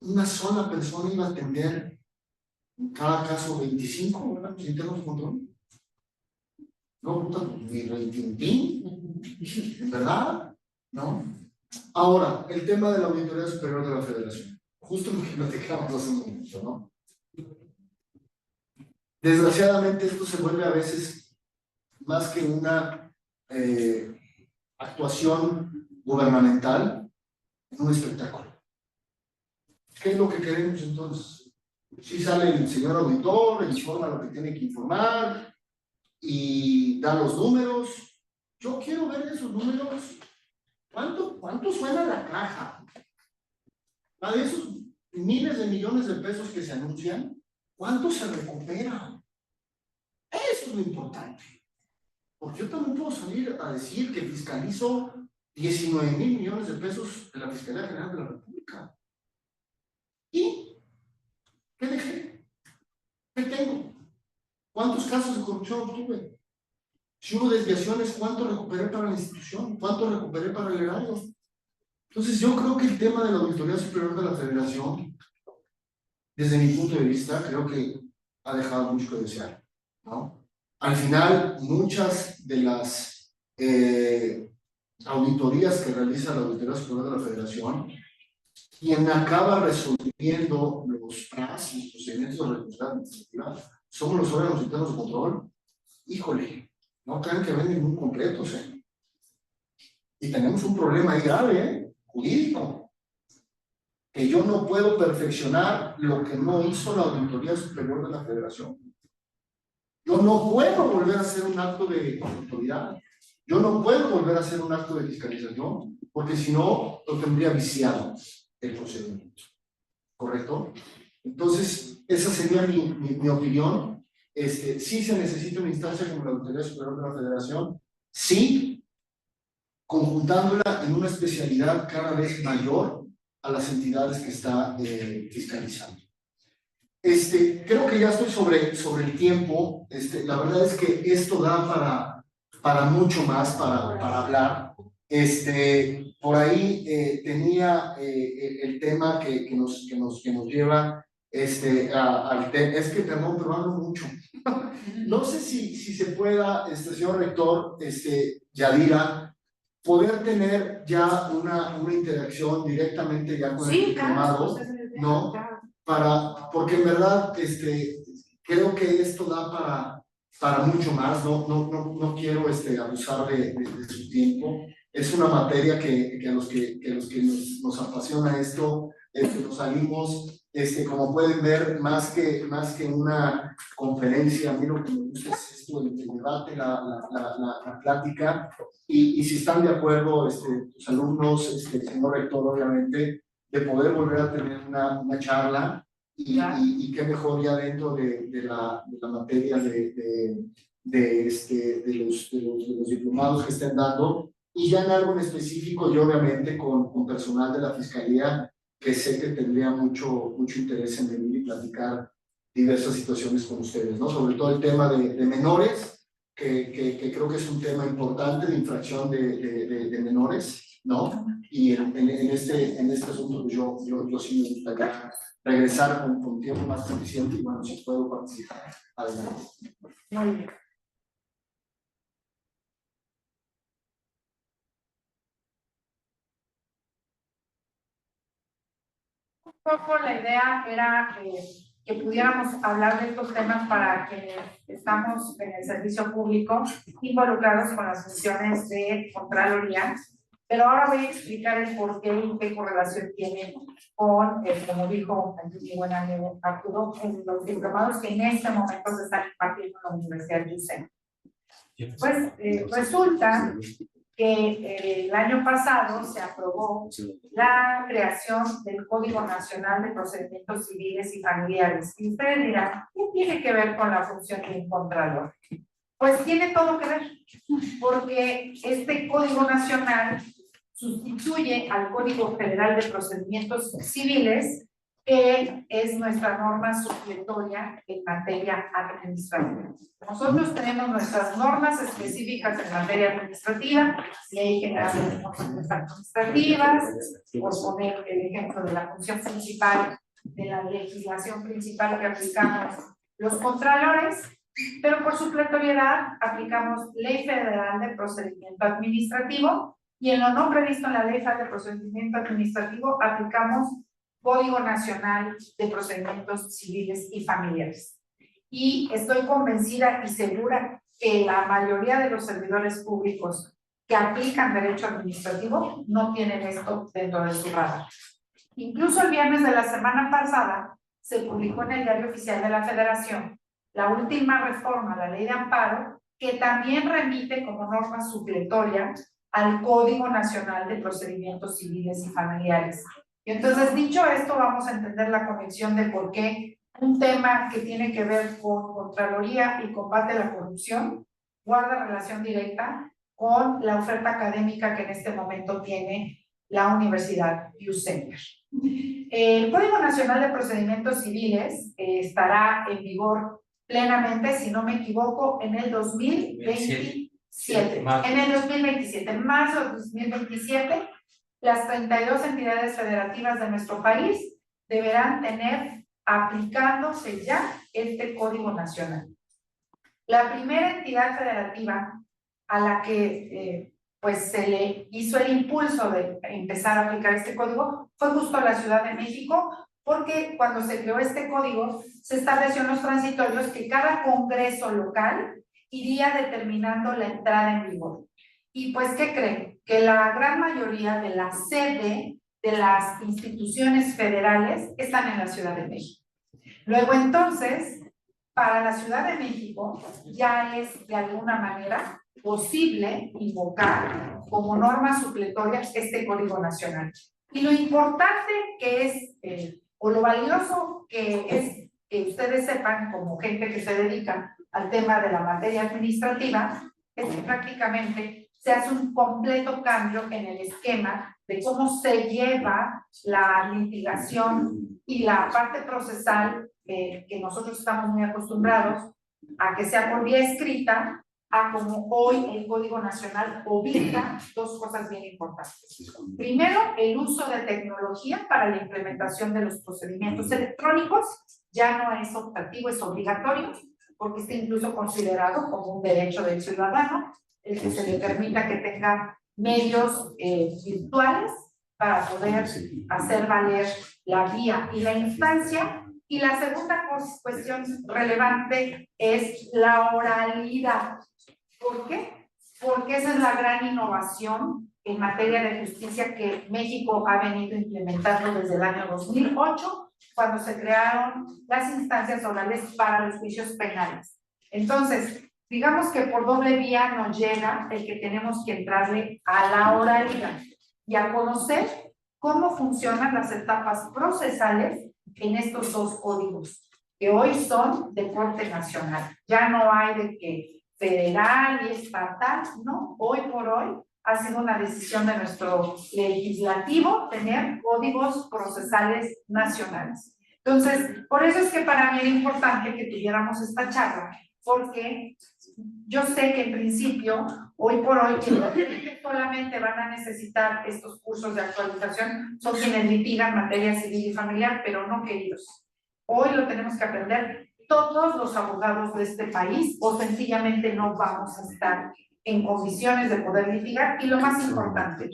una sola persona iba a atender en cada caso 25 órganos internos de control. No, puta, ni reintintín, ¿verdad? ¿No? Ahora, el tema de la Auditoría Superior de la Federación. Justo lo que platicamos hace un momento, ¿no? Desgraciadamente esto se vuelve a veces más que una actuación gubernamental, en un espectáculo. ¿Qué es lo que queremos entonces? Si sale el señor auditor, informa lo que tiene que informar y da los números. Yo quiero ver esos números. ¿Cuánto suena la caja? De esos miles de millones de pesos que se anuncian, ¿cuánto se recupera? Eso es lo importante. Porque yo también puedo salir a decir que fiscalizo 19,000 millones de pesos de la Fiscalía General de la República. ¿Y qué dejé? ¿Qué tengo? ¿Cuántos casos de corrupción obtuve? Si hubo desviaciones, ¿cuánto recuperé para la institución? ¿Cuánto recuperé para el erario? Entonces yo creo que el tema de la Auditoría Superior de la Federación, desde mi punto de vista, creo que ha dejado mucho que desear, ¿no? Al final, muchas de las auditorías que realiza la Auditoría Superior de la Federación, quien acaba resolviendo los PRAS, los procedimientos de responsabilidad administrativa, somos los órganos internos de control. Híjole, no crean que ven ningún completos, ¿eh? Y tenemos un problema ahí grave, jurídico, que yo no puedo perfeccionar lo que no hizo la Auditoría Superior de la Federación. Yo no puedo volver a hacer un acto de autoridad. Yo no puedo volver a hacer un acto de fiscalización, porque si no, lo tendría viciado el procedimiento. ¿Correcto? Entonces, esa sería mi opinión. Sí se necesita una instancia como la Auditoría Superior de la Federación, sí, conjuntándola en una especialidad cada vez mayor a las entidades que está fiscalizando. Creo que ya estoy sobre el tiempo. La verdad es que esto da para mucho más, para hablar. Por ahí tenía el tema que nos lleva al tema. Es que, perdón, pero hablo mucho. No sé si se pueda, señor rector, Yadira, poder tener ya una interacción directamente ya con el diplomado, ¿no? Porque en verdad creo que esto da para mucho más. No quiero abusar de su tiempo. Es una materia que a los que nos apasiona esto, nos salimos, como pueden ver, más que una conferencia. A mí lo que me gusta es esto, el debate, la plática, y si están de acuerdo tus alumnos, señor rector, obviamente, de poder volver a tener una charla, y qué mejor ya dentro de la materia de los diplomados que estén dando, y ya en algo en específico, yo obviamente con personal de la Fiscalía, que sé que tendría mucho interés en venir y platicar diversas situaciones con ustedes, ¿no? Sobre todo el tema de menores, que creo que es un tema importante, de infracción de menores, ¿no? Y en este asunto, pues yo sí me gustaría regresar con tiempo más suficiente, y bueno, si puedo participar. Adelante. Muy bien. Un poco la idea era que pudiéramos hablar de estos temas para quienes estamos en el servicio público involucrados con las funciones de Contraloría, pero ahora voy a explicar el por qué y qué correlación tiene con, como dijo mi buen amigo Arturo, en los diplomados que en este momento se están impartiendo en la Universidad de UCEM. Pues resulta que el año pasado se aprobó la creación del Código Nacional de Procedimientos Civiles y Familiares. Y ustedes dirán, ¿qué tiene que ver con la función de un contralor? Pues tiene todo que ver, porque este Código Nacional sustituye al Código Federal de Procedimientos Civiles, que es nuestra norma supletoria en materia administrativa. Nosotros tenemos nuestras normas específicas en materia administrativa, Ley General de Normas Administrativas, por poner el ejemplo de la función principal de la legislación principal que aplicamos los contralores, pero por supletoriedad aplicamos Ley Federal de Procedimiento Administrativo y en lo no previsto en la Ley Federal de Procedimiento Administrativo aplicamos Código Nacional de Procedimientos Civiles y Familiares. Y estoy convencida y segura que la mayoría de los servidores públicos que aplican derecho administrativo no tienen esto dentro de su radar. Incluso el viernes de la semana pasada se publicó en el Diario Oficial de la Federación la última reforma a la Ley de Amparo, que también remite como norma supletoria al Código Nacional de Procedimientos Civiles y Familiares. Y entonces, dicho esto, vamos a entender la conexión de por qué un tema que tiene que ver con Contraloría y combate a la corrupción guarda relación directa con la oferta académica que en este momento tiene la Universidad UCEM. El Código Nacional de Procedimientos Civiles estará en vigor plenamente, si no me equivoco, en el 2027. En el 2027, en marzo de 2027, las 32 entidades federativas de nuestro país deberán tener aplicándose ya este Código Nacional. La primera entidad federativa a la que pues se le hizo el impulso de empezar a aplicar este código fue justo la Ciudad de México, porque cuando se creó este código se estableció en los transitorios que cada congreso local iría determinando la entrada en vigor. Y pues, ¿qué creen? Que la gran mayoría de la sede de las instituciones federales están en la Ciudad de México. Luego, entonces, para la Ciudad de México ya es de alguna manera posible invocar como norma supletoria este Código Nacional. Y lo importante que es, o lo valioso que es que ustedes sepan como gente que se dedica al tema de la materia administrativa, es que prácticamente se hace un completo cambio en el esquema de cómo se lleva la litigación y la parte procesal que nosotros estamos muy acostumbrados a que sea por vía escrita, a como hoy el Código Nacional obliga dos cosas bien importantes. Primero, el uso de tecnología para la implementación de los procedimientos electrónicos ya no es optativo, es obligatorio, porque está incluso considerado como un derecho del ciudadano, el que se le permita que tenga medios virtuales para poder hacer valer la vía y la instancia. Y la segunda cuestión relevante es la oralidad. ¿Por qué? Porque esa es la gran innovación en materia de justicia que México ha venido implementando desde el año 2008, cuando se crearon las instancias orales para los juicios penales. Entonces, digamos que por doble vía nos llega el que tenemos que entrarle a la oralidad y a conocer cómo funcionan las etapas procesales en estos dos códigos, que hoy son de corte nacional. Ya no hay de que federal y estatal, no, hoy por hoy ha sido una decisión de nuestro legislativo tener códigos procesales nacionales. Entonces, por eso es que para mí era importante que tuviéramos esta charla, porque yo sé que en principio, hoy por hoy, que solamente van a necesitar estos cursos de actualización son quienes litigan materia civil y familiar, pero no, queridos. Hoy lo tenemos que aprender todos los abogados de este país, o sencillamente no vamos a estar en condiciones de poder litigar. Y lo más importante,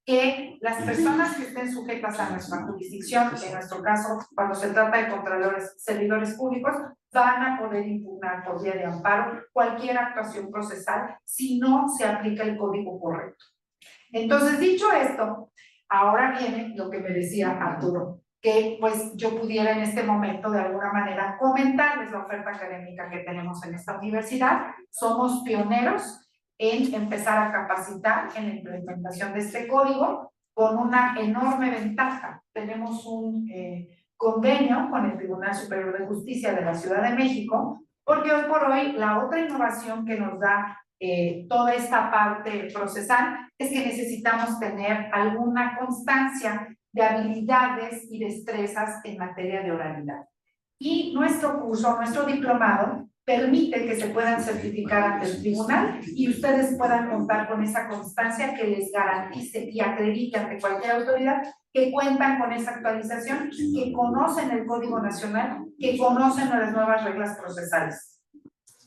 que las personas que estén sujetas a nuestra jurisdicción, en nuestro caso, cuando se trata de contralores, servidores públicos, van a poder impugnar por vía de amparo cualquier actuación procesal si no se aplica el código correcto. Entonces, dicho esto, ahora viene lo que me decía Arturo, que pues yo pudiera en este momento de alguna manera comentarles la oferta académica que tenemos en esta universidad. Somos pioneros en empezar a capacitar en la implementación de este código con una enorme ventaja. Tenemos un convenio con el Tribunal Superior de Justicia de la Ciudad de México, porque hoy por hoy la otra innovación que nos da toda esta parte procesal es que necesitamos tener alguna constancia de habilidades y destrezas en materia de oralidad. Y nuestro curso, nuestro diplomado, permite que se puedan certificar ante el tribunal y ustedes puedan contar con esa constancia que les garantice y acredite ante cualquier autoridad que cuentan con esa actualización, que conocen el Código Nacional, que conocen las nuevas reglas procesales.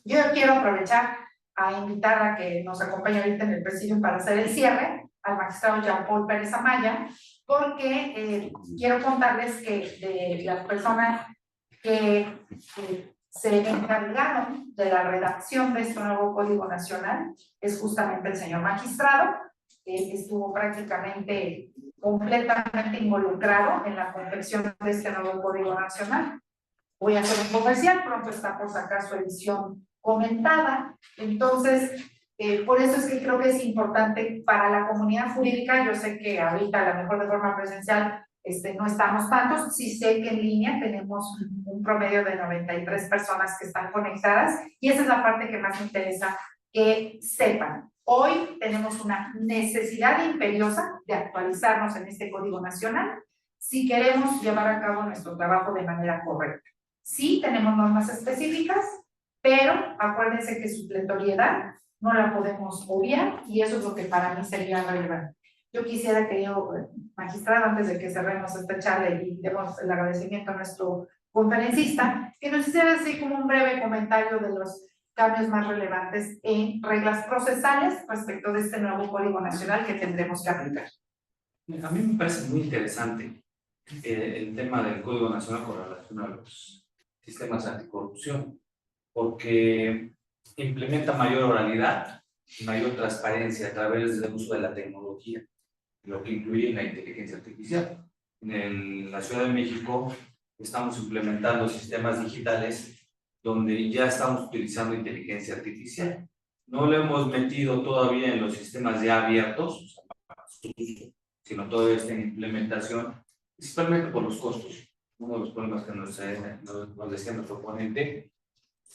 Yo quiero aprovechar a invitar a que nos acompañe ahorita en el presidio para hacer el cierre al magistrado Jean-Paul Pérez Amaya, porque quiero contarles que de las personas que se encargaron de la redacción de este nuevo Código Nacional es justamente el señor magistrado, que estuvo prácticamente completamente involucrado en la confección de este nuevo Código Nacional. Voy a hacer un comercial, pronto está por sacar su edición comentada, entonces por eso es que creo que es importante para la comunidad jurídica. Yo sé que ahorita a lo mejor de forma presencial no estamos tantos, sí sé que en línea tenemos un promedio de 93 personas que están conectadas y esa es la parte que más me interesa que sepan. Hoy tenemos una necesidad imperiosa de actualizarnos en este Código Nacional si queremos llevar a cabo nuestro trabajo de manera correcta. Sí tenemos normas específicas, pero acuérdense que su pletoriedad no la podemos obviar y eso es lo que para mí sería relevante. Yo quisiera que magistrado, antes de que cerremos esta charla y demos el agradecimiento a nuestro conferencista, que nos hiciera así como un breve comentario de los cambios más relevantes en reglas procesales respecto de este nuevo Código Nacional que tendremos que aplicar. A mí me parece muy interesante el tema del Código Nacional con relación a los sistemas anticorrupción, porque implementa mayor oralidad y mayor transparencia a través del uso de la tecnología, lo que incluye la inteligencia artificial. En la Ciudad de México estamos implementando sistemas digitales donde ya estamos utilizando inteligencia artificial. No lo hemos metido todavía en los sistemas ya abiertos, sino todavía está en implementación, principalmente por los costos. Uno de los problemas que nos decía nuestro ponente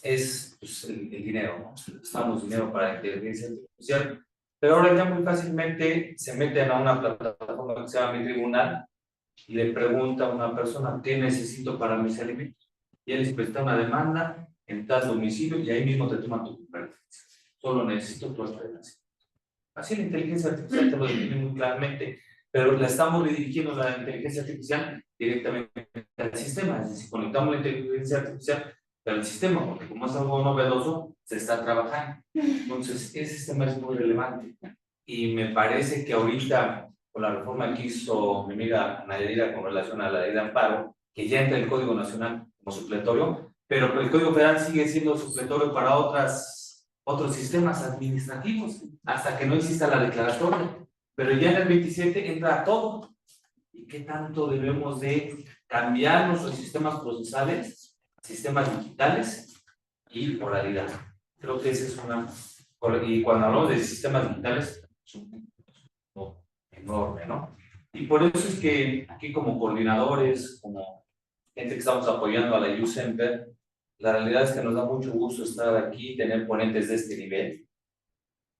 es pues, el dinero, ¿no? Necesitamos dinero para la inteligencia artificial, pero ahora ya muy fácilmente se meten a una plataforma que se llama Mi Tribunal y le pregunta a una persona ¿qué necesito para mis alimentos? Y él les presenta una demanda en tal domicilio y ahí mismo te toman tu competencia. Solo necesito tu experiencia. Así la inteligencia artificial te lo define muy claramente, pero la estamos redirigiendo la inteligencia artificial directamente al sistema, es decir, conectamos la inteligencia artificial al sistema, porque como es algo novedoso, se está trabajando. Entonces, ese tema es muy relevante. Y me parece que ahorita, con la reforma que hizo mi amiga Nayarira con relación a la ley de amparo, que ya entra el Código Nacional como supletorio, pero el Código Federal sigue siendo supletorio para otros sistemas administrativos, hasta que no exista la declaratoria. Pero ya en el 27 entra todo. ¿Y qué tanto debemos de cambiar nuestros sistemas procesales, sistemas digitales y oralidad? Creo que esa es una... Y cuando hablamos de sistemas digitales, es un punto enorme, ¿no? Y por eso es que aquí como coordinadores, como gente que estamos apoyando a la Youth Center, la realidad es que nos da mucho gusto estar aquí y tener ponentes de este nivel.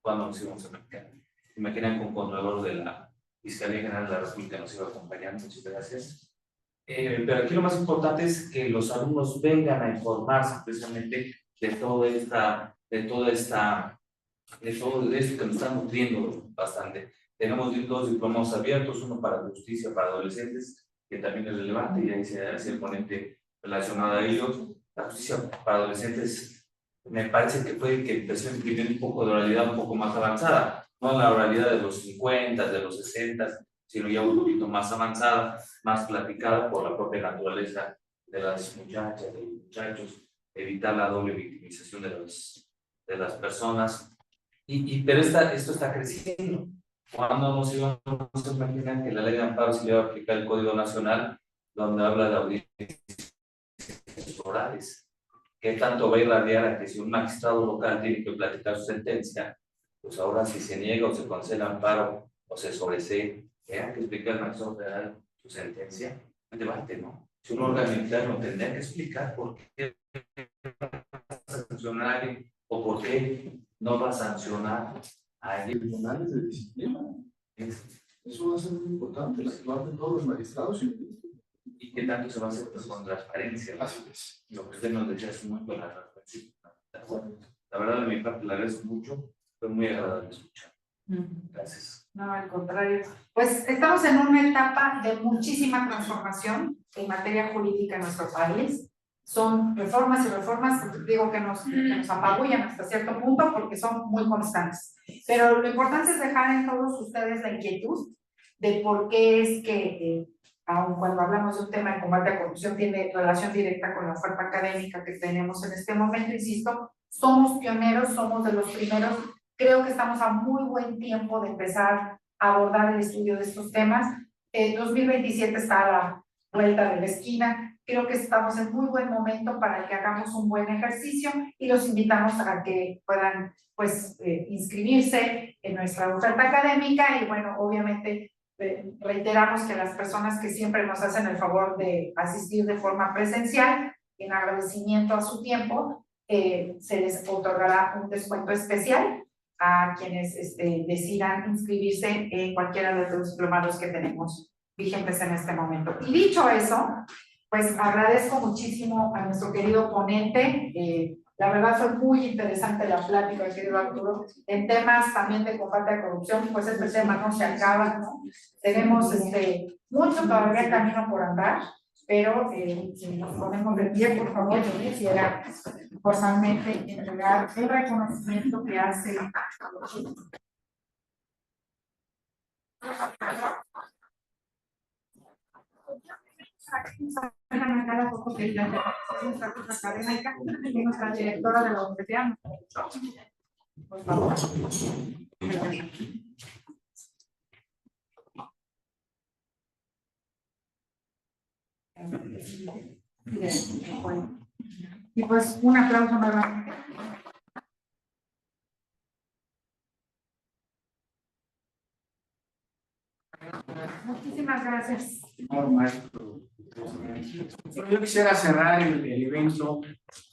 ¿Cuándo nos íbamos a aplicar? Imaginan con Contralor de la Fiscalía General de la República nos iba a acompañar, muchas gracias. Pero aquí lo más importante es que los alumnos vengan a informarse precisamente de todo esto que nos está nutriendo bastante. Tenemos dos diplomados abiertos, uno para justicia para adolescentes, que también es relevante, y ahí se hace el ponente relacionado a ellos. La justicia para adolescentes me parece que fue el que empezó a imprimir un poco de oralidad un poco más avanzada, no la oralidad de los 50, de los 60, sino ya un poquito más avanzada, más platicada por la propia naturaleza de las muchachas, de los muchachos, evitar la doble victimización de las personas. Pero esto está creciendo. Cuando nos íbamos a imaginar que la ley de amparo se le iba a aplicar el Código Nacional, donde habla de audiencias orales? ¿Qué tanto va a irradiar a que si un magistrado local tiene que platicar su sentencia, pues ahora si se niega o se concede amparo o se sobresee, tenga que explicar al magistrado federal su sentencia? El debate, ¿no? Si un órgano interno tendría que explicar por qué va a sancionar a alguien o por qué no va a sancionar a alguien. Tribunales de disciplina. Eso va a ser muy importante, la que lo hacen todos los magistrados ¿Y qué tanto se va a hacer con transparencia? Así es. Lo que usted nos decía es muy con la transparencia. La verdad, de mi parte, le agradezco mucho. Fue muy agradable escuchar. Gracias. No, al contrario. Pues estamos en una etapa de muchísima transformación en materia jurídica en nuestro país. Son reformas y reformas, digo que nos apabullan hasta cierto punto porque son muy constantes. Pero lo importante es dejar en todos ustedes la inquietud de por qué es que, aun cuando hablamos de un tema de combate a corrupción, tiene relación directa con la oferta académica que tenemos en este momento, insisto, somos pioneros, somos de los primeros. Creo que estamos a muy buen tiempo de empezar a abordar el estudio de estos temas. 2027 está a la vuelta de la esquina. Creo que estamos en muy buen momento para que hagamos un buen ejercicio y los invitamos a que puedan, pues, inscribirse en nuestra oferta académica y, bueno, obviamente reiteramos que las personas que siempre nos hacen el favor de asistir de forma presencial, en agradecimiento a su tiempo, se les otorgará un descuento especial a quienes decidan inscribirse en cualquiera de los diplomados que tenemos vigentes en este momento. Y dicho eso, pues agradezco muchísimo a nuestro querido ponente. La verdad fue muy interesante la plática, querido Arturo, en temas también de combate a corrupción, pues este tema no se acaba, ¿no? Tenemos mucho todavía camino por andar, pero si nos ponemos de pie, por favor, yo quisiera formalmente entregar el reconocimiento que hace la foto que la nuestra cosa académica y nuestra directora de la universidad. Por favor. Y pues un aplauso nuevamente. Muchísimas gracias. Maestro. Yo quisiera cerrar el evento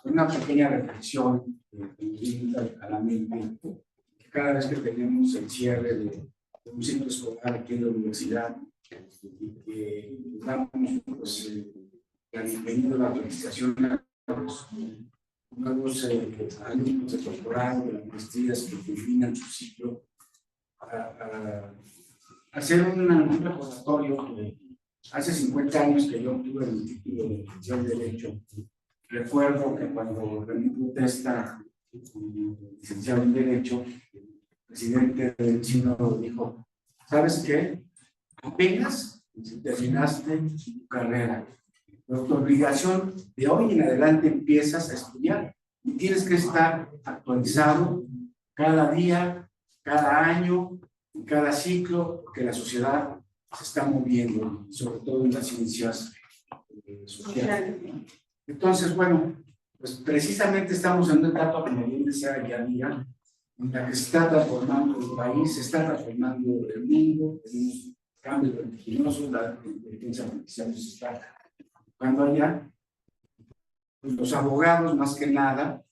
con una pequeña reflexión que me viene a la mente. Cada vez que tenemos el cierre de un ciclo escolar aquí en la universidad, que damos pues, la bienvenida a la felicitación a los nuevos alumnos de doctorado, de las maestrías que terminan su ciclo, a hacer un recordatorio de hace 50 años que yo obtuve mi título de licenciado en Derecho. Recuerdo que cuando rendí protesta licenciado en Derecho, el presidente del Chino dijo: ¿sabes qué? Apenas terminaste tu carrera, pero tu obligación de hoy en adelante empiezas a estudiar y tienes que estar actualizado cada día, cada año, en cada ciclo, porque la sociedad se está moviendo, sobre todo en las ciencias sociales. Entonces, bueno, pues precisamente estamos en una etapa, como bien decía Yanira, en la que se está transformando el país, se está transformando el mundo, tenemos cambios vertiginosos, la inteligencia artificial se está buscando allá. Pues los abogados, más que nada,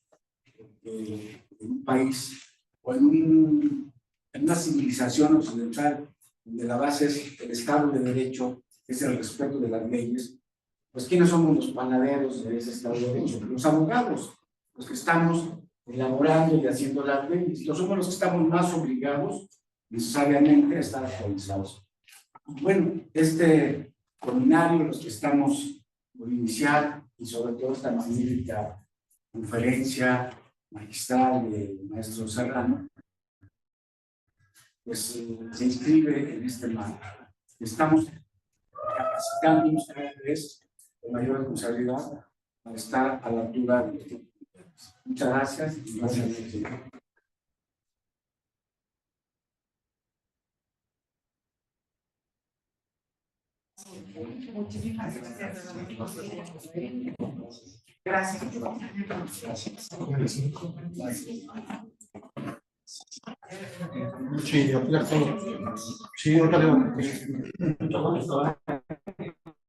en un país o en una civilización occidental, donde la base es el Estado de Derecho, es el respeto de las leyes, pues ¿quiénes somos los panaderos de ese Estado de Derecho? Los abogados, los que estamos elaborando y haciendo las leyes. Los somos los que estamos más obligados necesariamente a estar actualizados. Bueno, este seminario, los que estamos por iniciar, y sobre todo esta magnífica conferencia magistral del maestro Serrano, pues se inscribe en este marco. Estamos capacitándonos cada vez con mayor responsabilidad para estar a la altura de este. Muchas gracias y gracias. Muchísimas gracias. Gracias. Sí, aplicar todo. Sí, no te